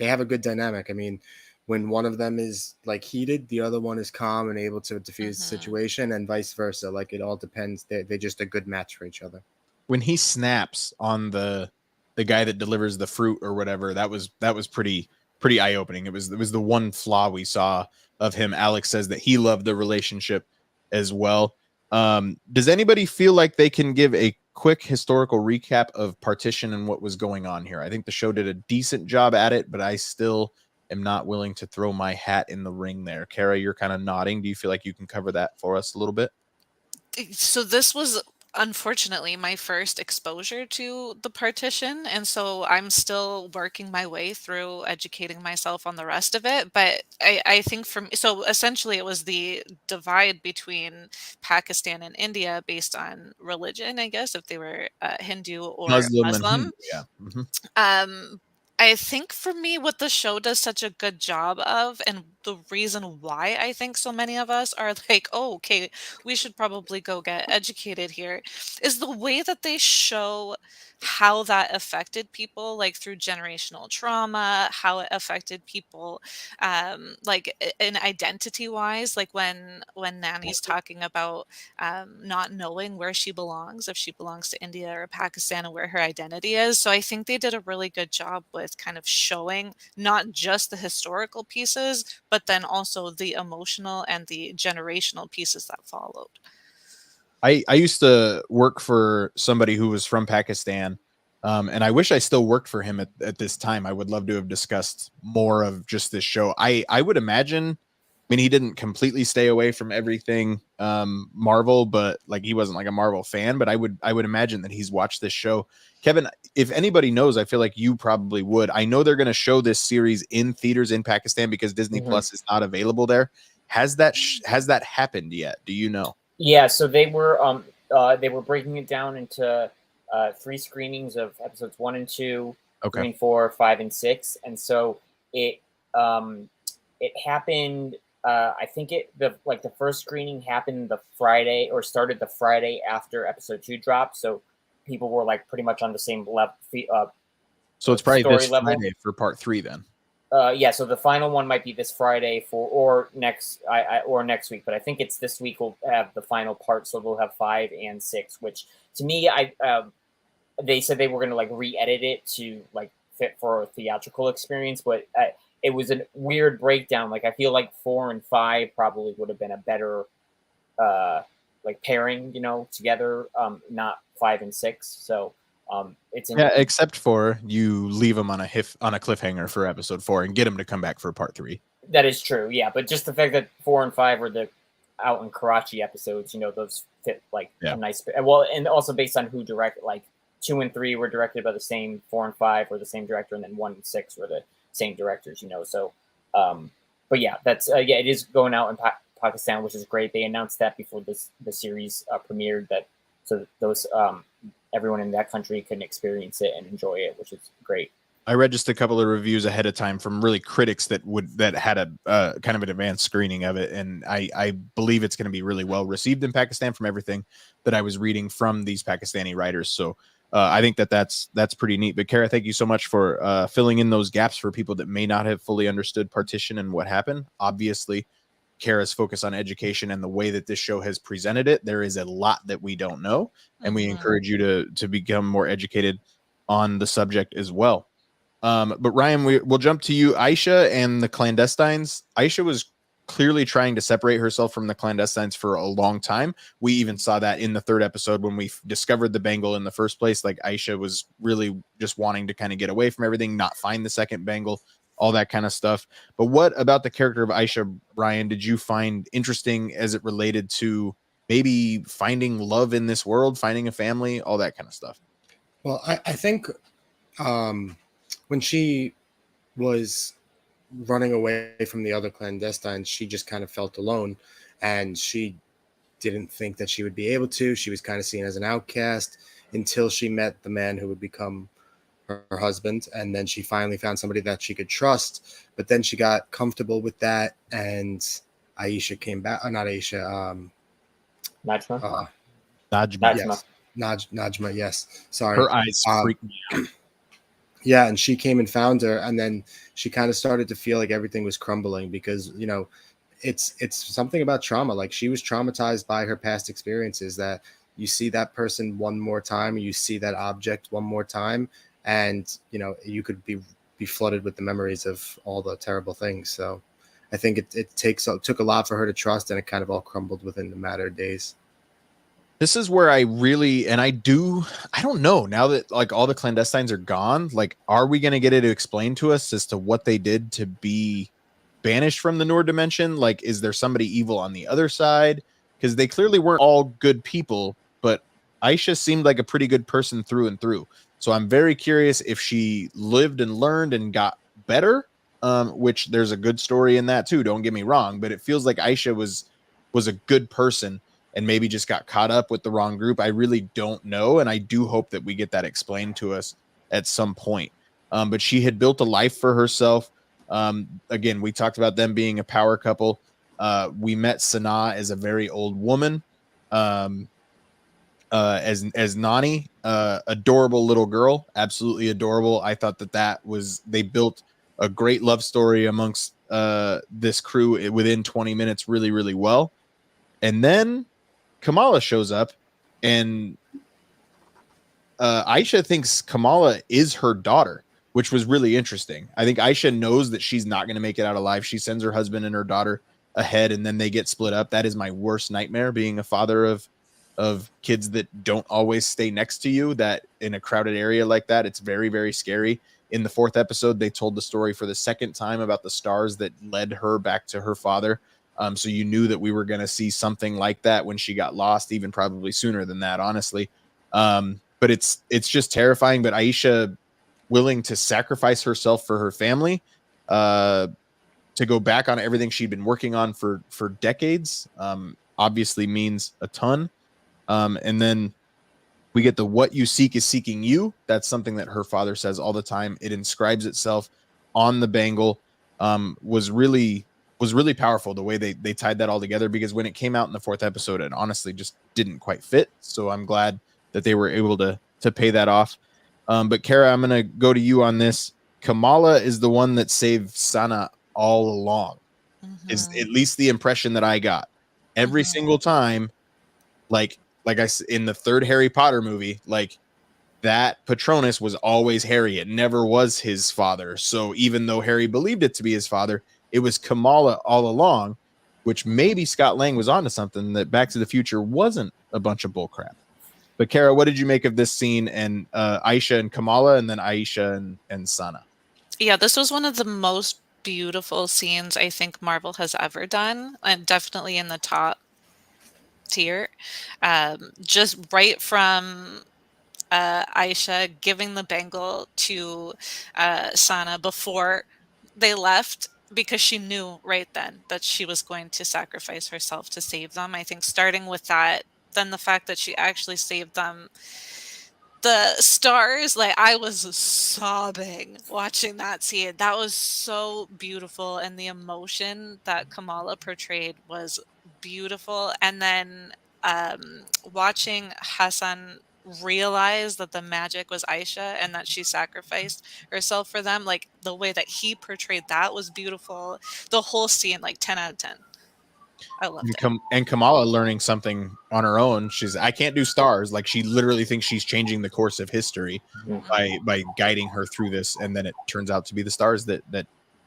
have a good dynamic. I mean, when one of them is like heated, the other one is calm and able to diffuse the situation, and vice versa. Like it all depends. They're just a good match for each other. When he snaps on the guy that delivers the fruit or whatever, that was pretty eye opening. It was the one flaw we saw of him. Alex says that he loved the relationship as well. Does anybody feel like they can give a quick historical recap of Partition and what was going on here? I think the show did a decent job at it, but I still am not willing to throw my hat in the ring there. Kara, you're kind of nodding. Do you feel like you can cover that for us a little bit? So this was unfortunately my first exposure to the Partition, and so I'm still working my way through educating myself on the rest of it. But I think so essentially it was the divide between Pakistan and India based on religion, I guess, if they were Hindu or Muslim. Yeah. I think for me, what the show does such a good job of, and the reason why I think so many of us are like, oh, okay, we should probably go get educated here, is the way that they show how that affected people, like through generational trauma, how it affected people, in identity wise, like when Nanny's talking about not knowing where she belongs, if she belongs to India or Pakistan, and where her identity is. So I think they did a really good job with kind of showing not just the historical pieces, but then also the emotional and the generational pieces that followed. I used to work for somebody who was from Pakistan, and I wish I still worked for him at this time. I would love to have discussed more of just this show. I would imagine, I mean, he didn't completely stay away from everything Marvel, but like he wasn't like a Marvel fan, but I would imagine that he's watched this show. Kevin, if anybody knows, I feel like you probably would. I know they're going to show this series in theaters in Pakistan because Disney Plus is not available there. Has that happened yet? Do you know? Yeah, so they were breaking it down into 3 screenings of episodes 1 and 2, okay, 3 and 4, 5 and 6, and so it happened I think the first screening happened the Friday, or started the Friday after episode 2 dropped, so people were like pretty much on the same level. So it's probably story this level. Friday for part 3 then. Yeah, so the final one might be this Friday or next week, but I think it's this week we'll have the final part, so we'll have 5 and 6. Which to me, they said they were going to like re-edit it to like fit for a theatrical experience, but it was a weird breakdown. Like I feel like 4 and 5 probably would have been a better like pairing, together. Not 5 and 6. So. It's except for you leave them on a cliffhanger for episode 4 and get them to come back for part 3. That is true, yeah. But just the fact that 4 and 5 were the out in Karachi episodes, those fit like a nice. Well, and also based on who directed, like 2 and 3 were directed by the same, 4 and 5 were the same director, and then 1 and 6 were the same directors. So, but yeah, that's it is going out in Pakistan, which is great. They announced that before the series premiered, that so those everyone in that country can experience it and enjoy it, which is great. I read just a couple of reviews ahead of time from really critics that had a kind of an advanced screening of it, and I believe it's going to be really well received in Pakistan from everything that I was reading from these Pakistani writers. So I think that's pretty neat. But Kara, thank you so much for filling in those gaps for people that may not have fully understood Partition and what happened. Obviously, Kara's focus on education and the way that this show has presented it, there is a lot that we don't know, and we encourage you to become more educated on the subject as well. But Ryan, we'll jump to you. Aisha and the clandestines. Aisha was clearly trying to separate herself from the clandestines for a long time. We even saw that in the 3rd episode when we discovered the bangle in the first place. Like Aisha was really just wanting to kind of get away from everything, not find the second bangle, all that kind of stuff. But what about the character of Aisha, Ryan, did you find interesting as it related to maybe finding love in this world, finding a family, all that kind of stuff? Well, I think when she was running away from the other clandestines, she just kind of felt alone, and she didn't think that she would be able to. She was kind of seen as an outcast until she met the man who would become her husband, and then she finally found somebody that she could trust. But then she got comfortable with that, and Aisha came back. Not Aisha. Najma. Najma. Yes. Najma. Yes. Sorry. Her eyes freaked me out. Yeah, and she came and found her, and then she kind of started to feel like everything was crumbling because it's something about trauma. Like she was traumatized by her past experiences. That you see that person one more time, you see that object one more time, and you could be flooded with the memories of all the terrible things. So I think it took a lot for her to trust, and it kind of all crumbled within a matter of days. This is where I really, and I don't know, now that like all the clandestines are gone, like, are we going to get it explained to us as to what they did to be banished from the Noor dimension? Like, is there somebody evil on the other side? Because they clearly weren't all good people, but Aisha seemed like a pretty good person through and through. So I'm very curious if she lived and learned and got better, which there's a good story in that too, don't get me wrong, but it feels like Aisha was a good person and maybe just got caught up with the wrong group. I really don't know, and I do hope that we get that explained to us at some point. But she had built a life for herself. Again, we talked about them being a power couple. We met Sana as a very old woman, as Nani, adorable little girl, absolutely adorable. I thought they built a great love story amongst this crew within 20 minutes really, really well. And then Kamala shows up, and Aisha thinks Kamala is her daughter, which was really interesting. I think Aisha knows that she's not going to make it out alive. She sends her husband and her daughter ahead, and then they get split up. That is my worst nightmare, being a father of kids that don't always stay next to you, that in a crowded area like that. It's very, very scary. In the 4th episode, they told the story for the 2nd time about the stars that led her back to her father. So you knew that we were going to see something like that when she got lost, even probably sooner than that, honestly. But it's just terrifying. But Aisha willing to sacrifice herself for her family, to go back on everything she'd been working on for decades, obviously means a ton. And then we get the what you seek is seeking you. That's something that her father says all the time. It inscribes itself on the bangle. Was really was really powerful the way they tied that all together, because when it came out in the 4th episode, it honestly just didn't quite fit. So I'm glad that they were able to pay that off. But Kara, I'm gonna go to you on this. Kamala is the one that saved Sana all along. Is Mhm. at least the impression that I got. Every Mhm. single time, like in the 3rd Harry Potter movie, like that Patronus was always Harry. It never was his father. So even though Harry believed it to be his father, it was Kamala all along, which maybe Scott Lang was onto something, that Back to the Future wasn't a bunch of bullcrap. But Kara, what did you make of this scene, and Aisha and Kamala, and then Aisha and Sana? Yeah, this was one of the most beautiful scenes I think Marvel has ever done, and definitely in the top tier. Just right from Aisha giving the bangle to Sana before they left, because she knew right then that she was going to sacrifice herself to save them. I think starting with that, then the fact that she actually saved them, the stars, like I was sobbing watching that scene. That was so beautiful, and the emotion that Kamala portrayed was beautiful. And then watching Hassan realize that the magic was Aisha and that she sacrificed herself for them, like the way that he portrayed that was beautiful. The whole scene, like 10 out of 10. I loved it. And Kamala learning something on her own. I can't do stars. Like, she literally thinks she's changing the course of history by guiding her through this, and then it turns out to be the stars that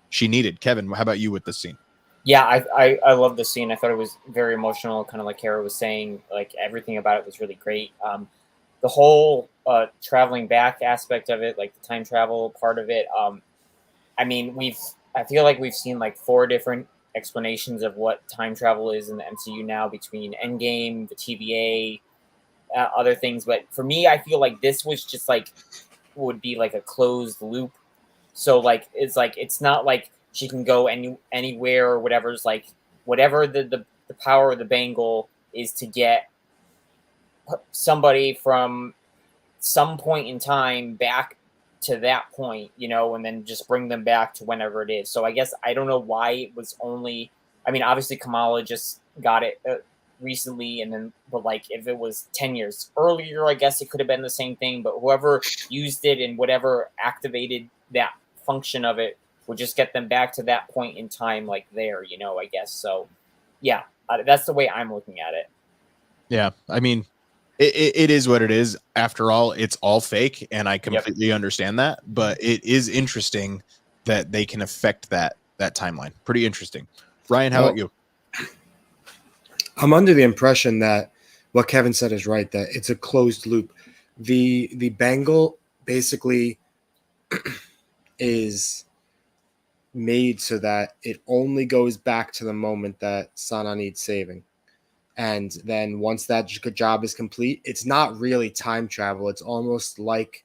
she needed. Kevin, how about you with this scene? Yeah, I love the scene. I thought it was very emotional, kind of like Kara was saying. Like everything about it was really great. The whole traveling back aspect of it, like the time travel part of it. I mean, I feel like we've seen like 4 different explanations of what time travel is in the MCU now, between Endgame, the TVA, other things. But for me, I feel like this was just like would be like a closed loop. So like it's not like she can go anywhere or whatever. It's like whatever the power of the bangle is to get somebody from some point in time back to that point, and then just bring them back to whenever it is. So I guess I don't know why it was only. I mean, obviously Kamala just got it recently, and then but like if it was 10 years earlier, I guess it could have been the same thing. But whoever used it and whatever activated that function of it would just get them back to that point in time, like there, I guess. So yeah, that's the way I'm looking at it. Yeah, I mean, it is what it is. After all, it's all fake, and I completely understand that. But it is interesting that they can affect that timeline. Pretty interesting. Ryan, how about you? I'm under the impression that what Kevin said is right, that it's a closed loop. The bangle basically is made so that it only goes back to the moment that Sana needs saving. And then once that job is complete, it's not really time travel. It's almost like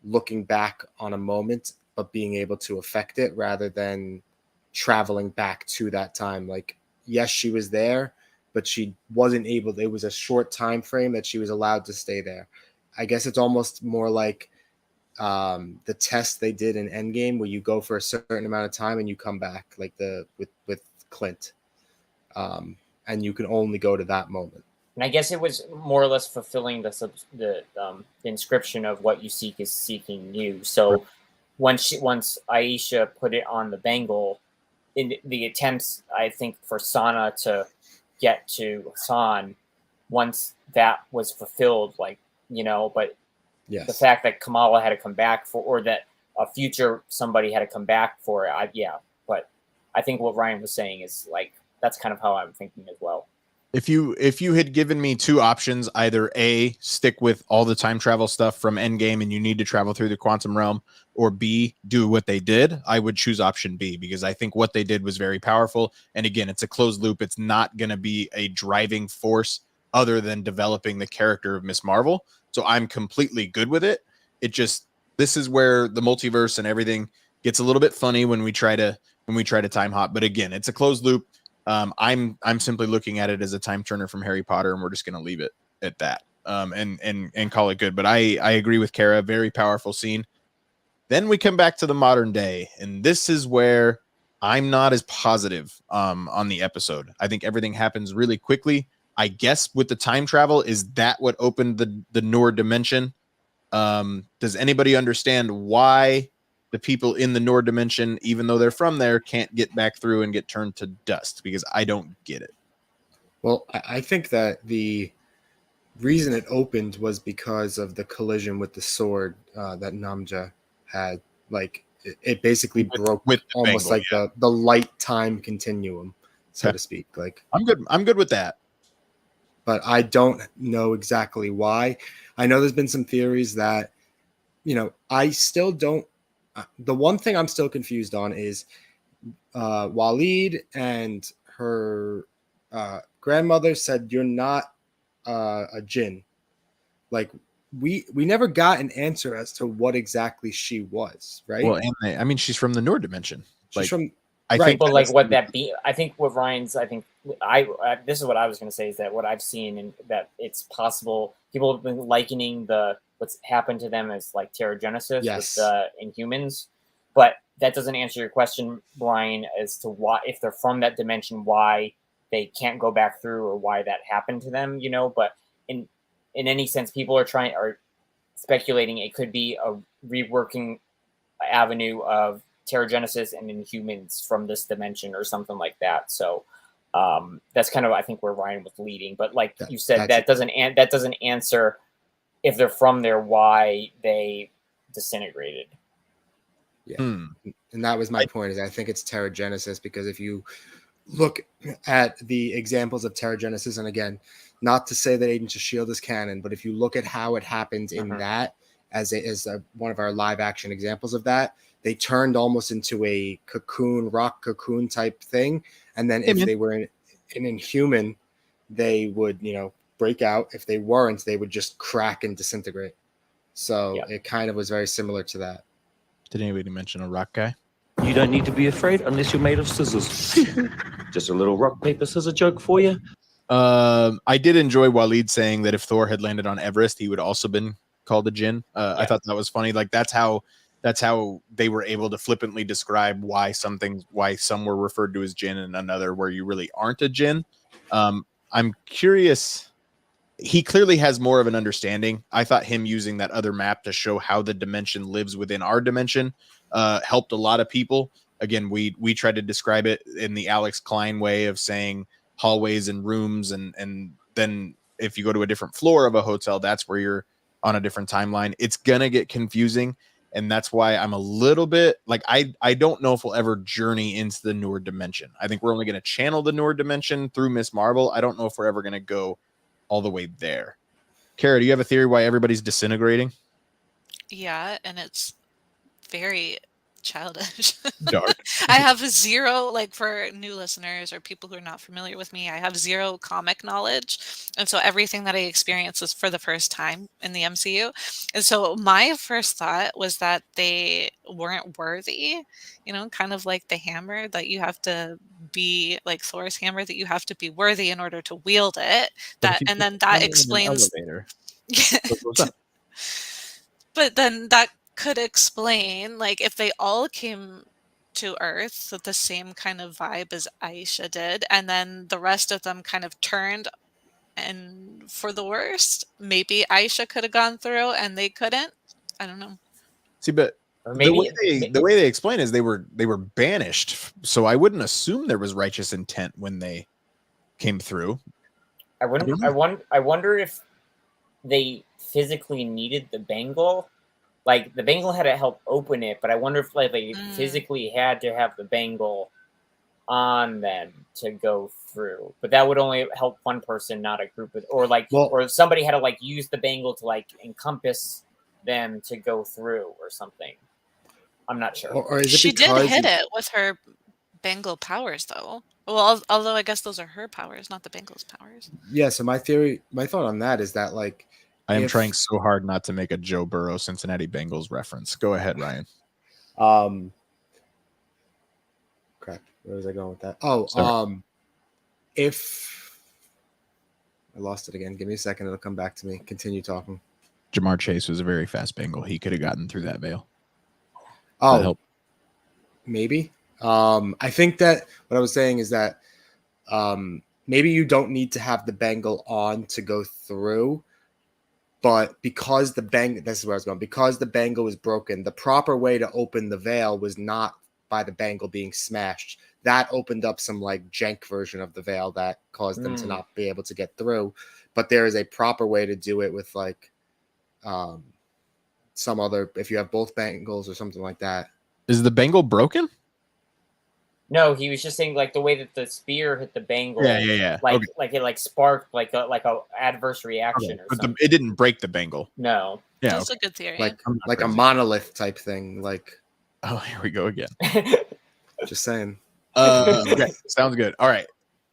looking back on a moment, but being able to affect it rather than traveling back to that time. Like, yes, she was there, but she wasn't able to, it was a short time frame that she was allowed to stay there. I guess it's almost more like the test they did in Endgame, where you go for a certain amount of time and you come back, like with Clint. And you can only go to that moment. And I guess it was more or less fulfilling the inscription of what you seek is seeking you. So once Aisha put it on the bangle, in the attempts, I think, for Sana to get to Hassan, once that was fulfilled, but yes, the fact that Kamala had to come back or that a future somebody had to come back for it, but I think what Ryan was saying is like, that's kind of how I'm thinking as well. If you had given me 2 options, either A, stick with all the time travel stuff from Endgame and you need to travel through the quantum realm, or B, do what they did, I would choose option B, because I think what they did was very powerful. And again, it's a closed loop. It's not going to be a driving force other than developing the character of Miss Marvel. So I'm completely good with it. This is where the multiverse and everything gets a little bit funny when we try to time hop. But again, it's a closed loop. I'm simply looking at it as a time turner from Harry Potter, and we're just going to leave it at that, and call it good. But I agree with Kara. Very powerful scene. Then we come back to the modern day, and this is where I'm not as positive on the episode. I think everything happens really quickly. I guess with the time travel, is that what opened the Noor dimension? Does anybody understand why the people in the Noor dimension, even though they're from there, can't get back through and get turned to dust? Because I don't get it. Well, I think that the reason it opened was because of the collision with the sword that Namja had. Like it basically broke with the almost Bengal, like the light time continuum, so Okay. to speak. Like I'm good with that. but I don't know exactly why. I know there's been some theories that, I still don't. The one thing I'm still confused on is Waleed and her grandmother said, "You're not a jinn." Like we never got an answer as to what exactly she was, right? Well, and I mean, she's from the Noor dimension. She's from I right, think But that like has what to be- that be, I think what Ryan's, I think this is what I was going to say is that what I've seen and that it's possible people have been likening what's happened to them as like Terrigenesis Yes. with the Inhumans, but that doesn't answer your question, Brian, as to why if they're from that dimension, why they can't go back through or why that happened to them, But in any sense, people are speculating it could be a reworking avenue of Terrigenesis and Inhumans from this dimension or something like that. So that's kind of I think where Ryan was leading. But like you said, that doesn't answer if they're from there why they disintegrated. Yeah, and that was my point. Is I think it's Terrigenesis because if you look at the examples of Terrigenesis, and again, not to say that Agents of S.H.I.E.L.D. is canon, but if you look at how it happened in that as one of our live action examples of that, they turned almost into a rock cocoon type thing. And then if they were an Inhuman, they would, break out. If they weren't, they would just crack and disintegrate. So it kind of was very similar to that. Did anybody mention a rock guy? You don't need to be afraid unless you're made of scissors. Just a little rock, paper, scissors joke for you. I did enjoy Waleed saying that if Thor had landed on Everest, he would also been called a djinn. I thought that was funny. Like that's how they were able to flippantly describe why some were referred to as jinn and another where you really aren't a jinn. I'm curious. He clearly has more of an understanding. I thought him using that other map to show how the dimension lives within our dimension helped a lot of people. Again, we tried to describe it in the Alex Klein way of saying hallways and rooms, and then if you go to a different floor of a hotel, that's where you're on a different timeline. It's gonna get confusing, and that's why I'm a little bit like I don't know if we'll ever journey into the Noor dimension. I think we're only gonna channel the Noor dimension through Miss Marvel. I don't know if we're ever gonna go all the way there. Kara, do you have a theory why everybody's disintegrating? Yeah, and it's very childish. Dark. I have zero, like for new listeners or people who are not familiar with me, I have zero comic knowledge. And so everything that I experience is for the first time in the MCU. And so my first thought was that they weren't worthy, kind of like the hammer that you have to be like Thor's hammer, that you have to be worthy in order to wield it. And then that explains. But then that could explain, like, if they all came to Earth with the same kind of vibe as Aisha did, and then the rest of them kind of turned and for the worst, maybe Aisha could have gone through and they couldn't. I don't know. See, but Or maybe the way they explain is they were banished, so I wouldn't assume there was righteous intent when they came through. I wonder if they physically needed the bangle. Like the bangle had to help open it, but I wonder if like they physically had to have the bangle on them to go through. But that would only help one person, not a group of, or somebody had to like use the bangle to like encompass them to go through or something. I'm not sure. Or is it She did hit it with her bangle powers, though. Well, although I guess those are her powers, not the bangle's powers. Yeah. So my thought on that is that like. I am trying so hard not to make a Joe Burrow Cincinnati Bengals reference. Go ahead, Ryan. Crap. Where was I going with that? Oh, if I lost it again, give me a second. It'll come back to me. Continue talking. Jamar Chase was a very fast Bengal. He could have gotten through that veil. Oh, maybe. I think that what I was saying is that maybe you don't need to have the bangle on to go through, but because this is where I was going, because the bangle was broken, the proper way to open the veil was not by the bangle being smashed. That opened up some like jank version of the veil that caused them to not be able to get through. But there is a proper way to do it with like some other, if you have both bangles or something like that. Is the bangle broken? No, he was just saying like the way that the spear hit the bangle. Yeah. Like Okay. like it like sparked like a adverse reaction Okay. or But something. it didn't break the bangle. No. Yeah. That's Okay. a good theory. Like a monolith type thing. Like, Oh, here we go again. just saying. Okay, sounds good. All right.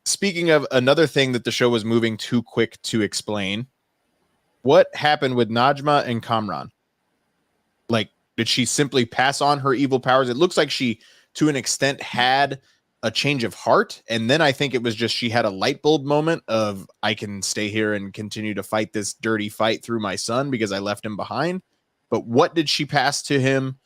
Speaking of another thing that the show was moving too quick to explain, what happened with Najma and Kamran? Like, did she simply pass on her evil powers? It looks like she, to an extent, had a change of heart. And then I think it was just she had a light bulb moment of, I can stay here and continue to fight this dirty fight through my son because I left him behind. But what did she pass to him?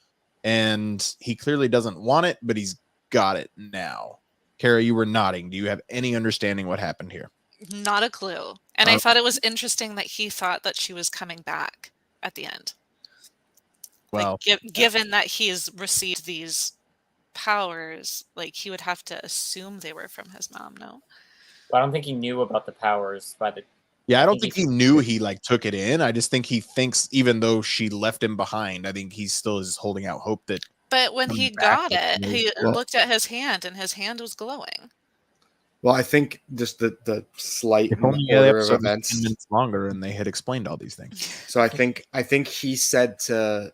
And he clearly doesn't want it, but he's got it now. Kara, you were nodding. Do you have any understanding what happened here? Not a clue. And I thought it was interesting that he thought that she was coming back at the end. Well, like, given that he's received these powers, like he would have to assume they were from his mom. No, I don't think he knew about the powers by the. yeah, I don't think he knew he like took it in. I just think he thinks even though she left him behind, I think he still is holding out hope that. but when he got it, he Well- looked at his hand and his hand was glowing. Well, I think just the slight If only the order of episode was events. 10 minutes longer and they had explained all these things. So I think he said to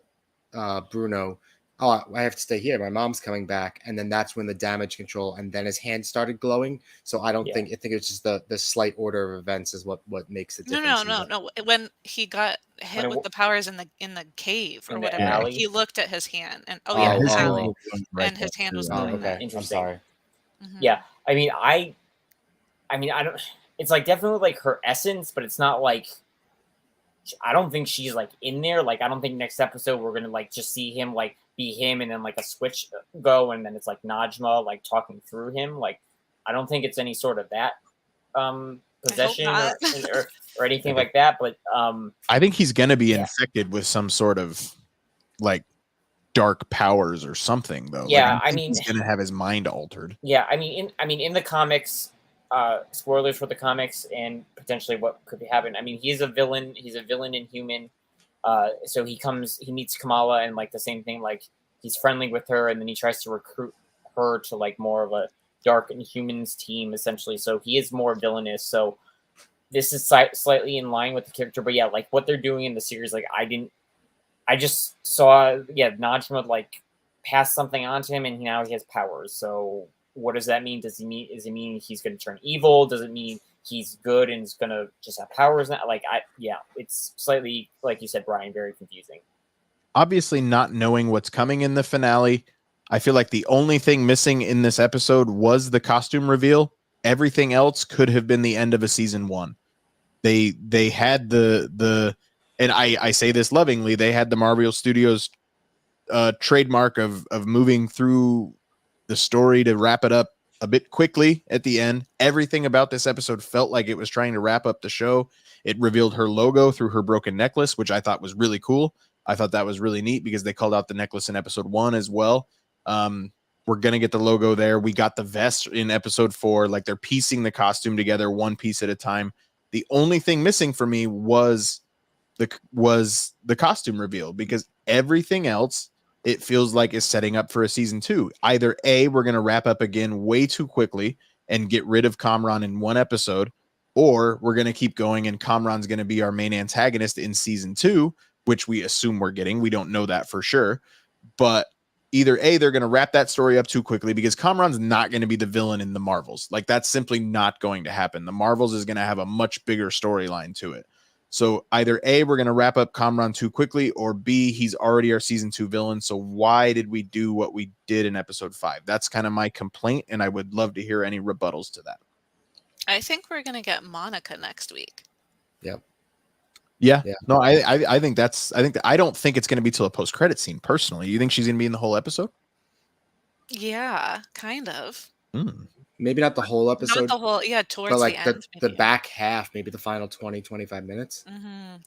Bruno, "Oh, I have to stay here. My mom's coming back." And then that's when the damage control, and then his hand started glowing. So I don't think it's just the slight order of events is what makes it. No. When he got hit with the powers in the cave or whatever, alley? he looked at his hand and His hand alley, was glowing right and his there, hand was too. glowing. Okay, I'm Interesting. sorry. Mhm. Yeah, I mean, I don't. It's like definitely like her essence, but it's not like. I don't think she's like in there. Like, I don't think next episode we're gonna like just see him like be him, and then like a switch go, and then it's like Najma like talking through him. Like, I don't think it's any sort of that possession or anything like that. But I think he's gonna be infected with some sort of like dark powers or something, though. Yeah, like, I mean, he's gonna have his mind altered. Yeah, I mean, in the comics, spoilers for the comics and potentially what could happen. I mean, he's a villain. He's a villain Inhuman. So he meets Kamala, and like the same thing. Like he's friendly with her, and then he tries to recruit her to like more of a dark Inhumans team, essentially. So he is more villainous. So this is slightly in line with the character, but yeah, like what they're doing in the series, like I just saw, Najma like pass something on to him, and now he has powers. So what does that mean? Does it mean he's going to turn evil? Does it mean he's good and is going to just have powers now? Like, it's slightly, like you said, Brian, very confusing. Obviously, not knowing what's coming in the finale, I feel like the only thing missing in this episode was the costume reveal. Everything else could have been the end of a season 1. They had the and I say this lovingly, they had the Marvel Studios trademark of moving through the story to wrap it up a bit quickly at the end. Everything about this episode felt like it was trying to wrap up the show. It revealed her logo through her broken necklace, which I thought was really cool. I thought that was really neat because they called out the necklace in episode 1 as well. We're going to get the logo there. We got the vest in episode 4. Like, they're piecing the costume together one piece at a time. The only thing missing for me was the costume reveal, because everything else, it feels like, is setting up for a season 2. Either A, we're going to wrap up again way too quickly and get rid of Kamran in one episode, or we're going to keep going and Kamran's going to be our main antagonist in season 2, which we assume we're getting. We don't know that for sure, but either A, they're going to wrap that story up too quickly, because Kamran's not going to be the villain in the Marvels. Like, that's simply not going to happen. The Marvels is going to have a much bigger storyline to it. So either A, we're going to wrap up Kamran too quickly, or B, he's already our season 2 villain. So why did we do what we did in episode 5? That's kind of my complaint, and I would love to hear any rebuttals to that. I think we're going to get Monica next week. Yep. Yeah. No, I think I don't think it's going to be till a post-credit scene, personally. You think she's going to be in the whole episode? Yeah, kind of. Maybe not the whole Not episode, the whole, yeah, but towards like the end. the Maybe. back half, maybe the final 20-25 minutes.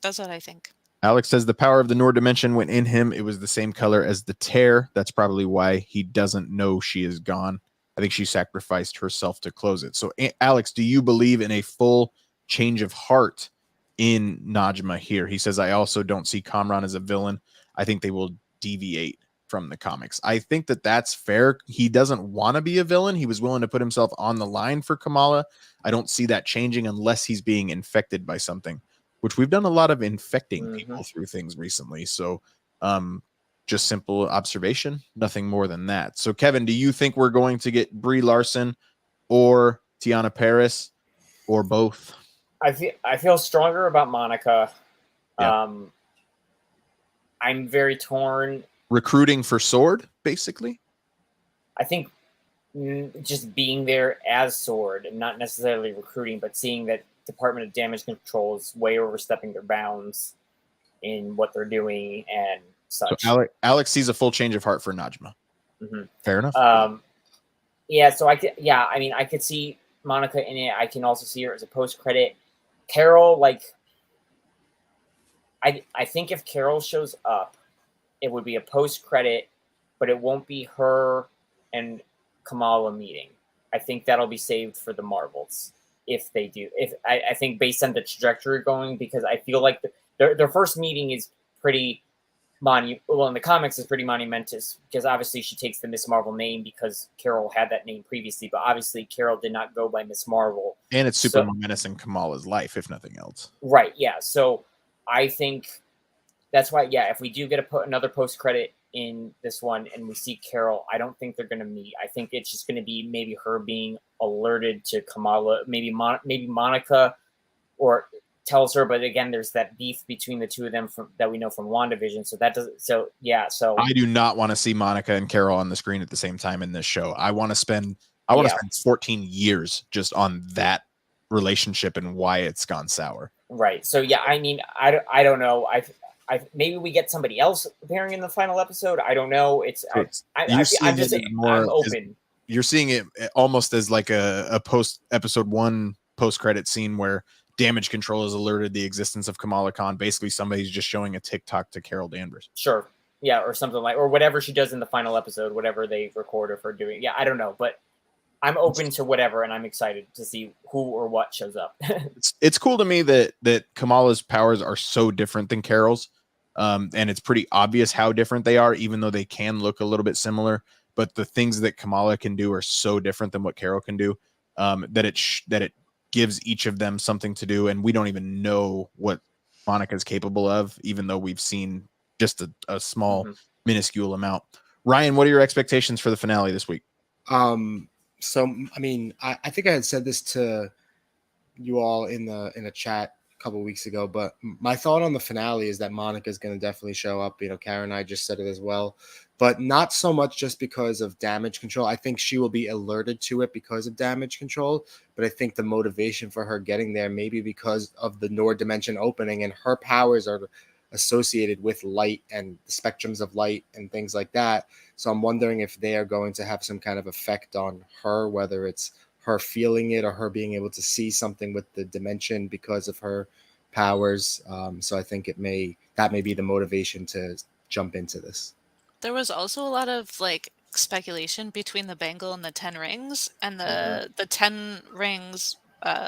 That's what I think. Alex says the power of the Nord dimension went in him. It was the same color as the tear. That's probably why he doesn't know she is gone. I think she sacrificed herself to close it. So, Alex, do you believe in a full change of heart in Najma here? He says, I also don't see Kamran as a villain. I think they will deviate from the comics. I think that that's fair. He doesn't want to be a villain. He was willing to put himself on the line for Kamala. I don't see that changing unless he's being infected by something, which we've done a lot of infecting people through things recently. So just simple observation, nothing more than that. So Kevin, do you think we're going to get Brie Larson or Tiana Paris or both? I feel stronger about Monica. Yeah. I'm very torn. Recruiting for Sword, basically? I think just being there as Sword, and not necessarily recruiting, but seeing that Department of Damage Control is way overstepping their bounds in what they're doing and such. So Alex sees a full change of heart for Najma. Fair enough. Yeah, so I could see Monica in it. I can also see her as a post-credit. Carol, like, I think if Carol shows up, it would be a post-credit, but it won't be her and Kamala meeting. I think that'll be saved for the Marvels if they do. I think based on the trajectory going, because I feel like their first meeting is pretty in the comics is pretty monumentous, because obviously she takes the Miss Marvel name because Carol had that name previously, but obviously Carol did not go by Miss Marvel. And it's super momentous in Kamala's life, if nothing else. Right, yeah. So I think that's why, yeah, if we do get another post-credit in this one and we see Carol, I don't think they're going to meet. I think it's just going to be maybe her being alerted to Kamala, maybe Monica or tells her, but again, there's that beef between the two of them that we know from WandaVision. So that doesn't, so I do not want to see Monica and Carol on the screen at the same time in this show. I want to spend 14 years just on that relationship and why it's gone sour. Right. So yeah, I mean, I don't know. Maybe we get somebody else appearing in the final episode. I don't know. I'm open. You're seeing it almost as like a post episode 1 post credit scene where Damage Control has alerted the existence of Kamala Khan. Basically, somebody's just showing a TikTok to Carol Danvers. Sure. Yeah, or something or whatever she does in the final episode, whatever they record of her doing. Yeah, I don't know, but I'm open to whatever, and I'm excited to see who or what shows up. It's cool to me that Kamala's powers are so different than Carol's, and it's pretty obvious how different they are, even though they can look a little bit similar. But the things that Kamala can do are so different than what Carol can do, that it gives each of them something to do, and we don't even know what Monica's capable of, even though we've seen just a small, minuscule amount. Ryan, what are your expectations for the finale this week? So, I mean, I think I had said this to you all in a chat a couple of weeks ago, but my thought on the finale is that Monica is going to definitely show up. You know, Karen and I just said it as well, but not so much just because of Damage Control. I think she will be alerted to it because of Damage Control, but I think the motivation for her getting there maybe because of the Nord dimension opening, and her powers are associated with light and the spectrums of light and things like that. So I'm wondering if they are going to have some kind of effect on her, whether it's her feeling it or her being able to see something with the dimension because of her powers. So I think that may be the motivation to jump into this. There was also a lot of like speculation between the bangle and the 10 rings, and the 10 rings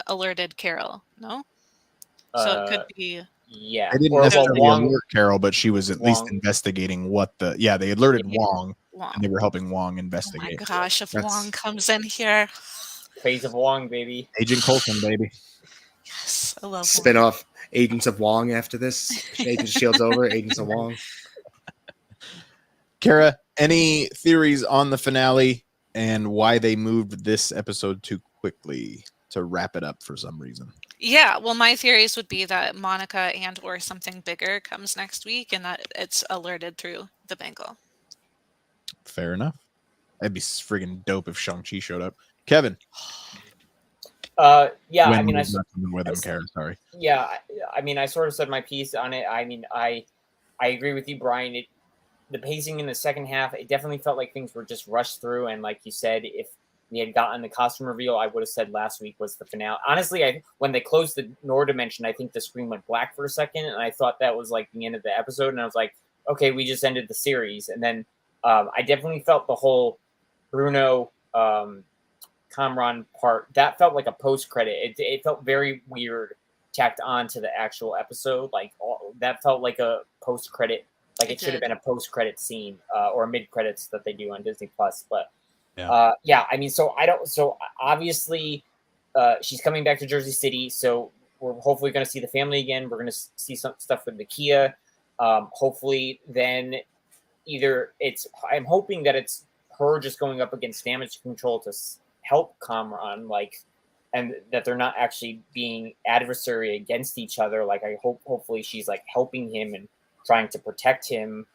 alerted Carol. No, so it could be. Yeah, they didn't necessarily alert Carol, but she was at least investigating they alerted Wong, and they were helping Wong investigate. Oh my gosh, if Wong comes in here. Phase of Wong, baby. Agent Coulson, baby. Yes, I love spin-off Agents of Wong after this. Agents of Shield's over, Agents of Wong. Kara, any theories on the finale and why they moved this episode too quickly to wrap it up for some reason? Yeah, well, my theories would be that Monica and or something bigger comes next week, and that it's alerted through the bangle. Fair enough. That'd be friggin' dope if Shang-Chi showed up. Kevin. Yeah, I mean, sorry. Yeah, I mean, I sort of said my piece on it. I mean, I agree with you, Brian. the pacing in the second half, it definitely felt like things were just rushed through. And like you said, if we had gotten the costume reveal, I would have said last week was the finale. Honestly, when they closed the Nor dimension, I think the screen went black for a second, and I thought that was like the end of the episode. And I was like, okay, we just ended the series. And then I definitely felt the whole Bruno Kamran part that felt like a post credit. It felt very weird tacked on to the actual episode. Like that felt like a post credit. Like it should have been a post credit scene or mid credits that they do on Disney Plus, but. Yeah. I mean, so obviously she's coming back to Jersey City. So we're hopefully going to see the family again. We're going to see some stuff with Nakia. Hopefully then I'm hoping that it's her just going up against damage control to help Kamran, and that they're not actually being adversary against each other. Like hopefully she's like helping him and trying to protect him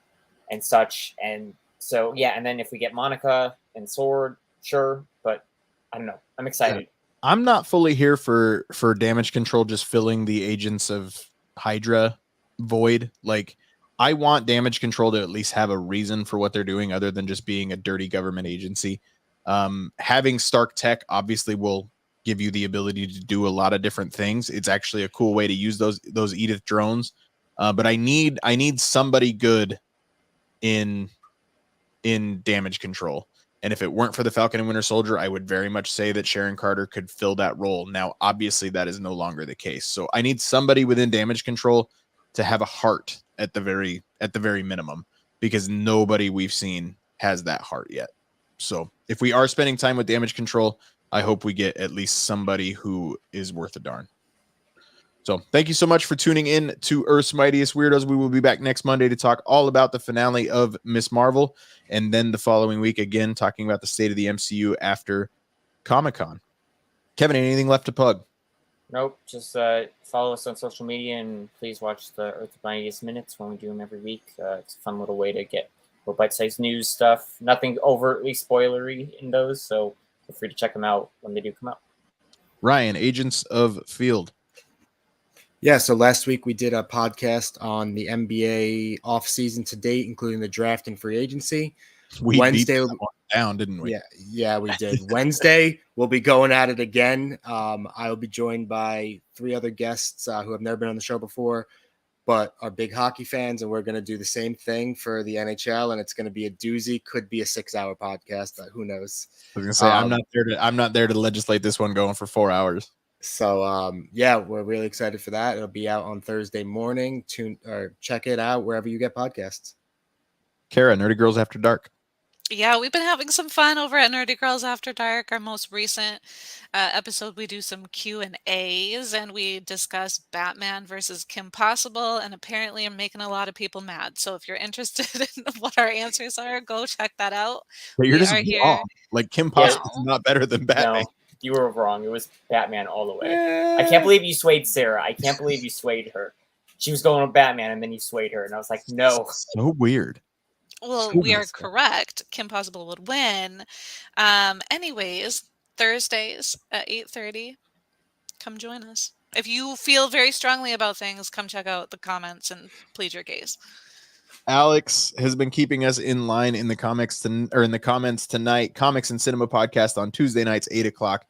and such. And so, yeah. And then if we get Monica and Sword, sure. But I don't know. I'm excited. Yeah. I'm not fully here for damage control just filling the Agents of Hydra void. Like, I want damage control to at least have a reason for what they're doing other than just being a dirty government agency. Having Stark Tech obviously will give you the ability to do a lot of different things. It's actually a cool way to use those Edith drones. But I need somebody good in damage control. And if it weren't for the Falcon and Winter Soldier, I would very much say that Sharon Carter could fill that role. Now, obviously, that is no longer the case. So I need somebody within damage control to have a heart at the very minimum, because nobody we've seen has that heart yet. So if we are spending time with damage control, I hope we get at least somebody who is worth a darn. So thank you so much for tuning in to Earth's Mightiest Weirdos. We will be back next Monday to talk all about the finale of Ms. Marvel. And then the following week, again, talking about the state of the MCU after Comic-Con. Kevin, anything left to plug? Nope. Just follow us on social media and please watch the Earth's Mightiest Minutes when we do them every week. It's a fun little way to get little bite-sized news stuff. Nothing overtly spoilery in those, so feel free to check them out when they do come out. Ryan, Agents of Field. Yeah, so last week we did a podcast on the NBA offseason to date, including the draft and free agency. Wednesday beat down, didn't we? Yeah, we did. Wednesday, we'll be going at it again. I will be joined by 3 other guests who have never been on the show before, but are big hockey fans, and we're going to do the same thing for the NHL, and it's going to be a doozy. Could be a 6-hour podcast, but who knows? I was going to say, I'm not there to legislate this one going for 4 hours. So, yeah, we're really excited for that. It'll be out on Thursday morning. Check it out wherever you get podcasts. Kara, Nerdy Girls After Dark. Yeah, we've been having some fun over at Nerdy Girls After Dark. Our most recent episode, we do some Q&As, and we discuss Batman versus Kim Possible, and apparently I'm making a lot of people mad. So if you're interested in what our answers are, go check that out. But you're just wrong. Like, Kim Possible is not better than Batman. No, you were wrong. It was Batman all the way. I can't believe you swayed Sarah. I can't believe you swayed her. She was going with Batman, and then you swayed her, and I was like, no. So weird. Well, we are correct. Kim Possible would win. Anyways, Thursdays at 8:30. Come join us. If you feel very strongly about things, come check out the comments and plead your case. Alex has been keeping us in line in the comments tonight. Comics and Cinema Podcast on Tuesday nights, 8:00.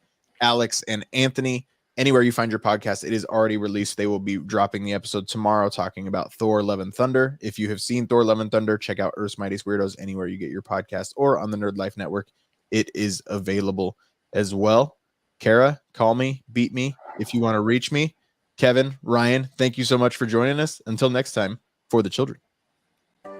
Alex and Anthony. Anywhere you find your podcast, it is already released. They will be dropping the episode tomorrow talking about Thor Love and Thunder. If you have seen Thor Love and Thunder, check out Earth's Mightiest Weirdos anywhere you get your podcast or on the Nerd Life Network. It is available as well. Kara, call me, beat me if you want to reach me. Kevin, Ryan, thank you so much for joining us. Until next time, for the children.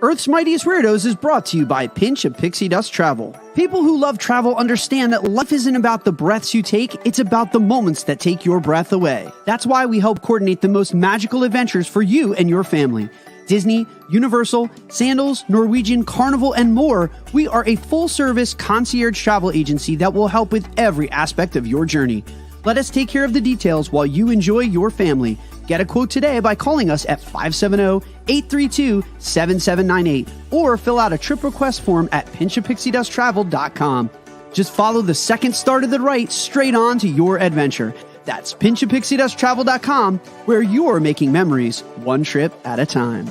Earth's Mightiest Weirdos is brought to you by Pinch of Pixie Dust Travel. People who love travel understand that life isn't about the breaths you take, it's about the moments that take your breath away. That's why we help coordinate the most magical adventures for you and your family. Disney, Universal, Sandals, Norwegian, Carnival, and more, we are a full-service concierge travel agency that will help with every aspect of your journey. Let us take care of the details while you enjoy your family. Get a quote today by calling us at 570-832-7798 or fill out a trip request form at pinchofpixiedusttravel.com. Just follow the second star to the right straight on to your adventure. That's pinchofpixiedusttravel.com, where you're making memories one trip at a time.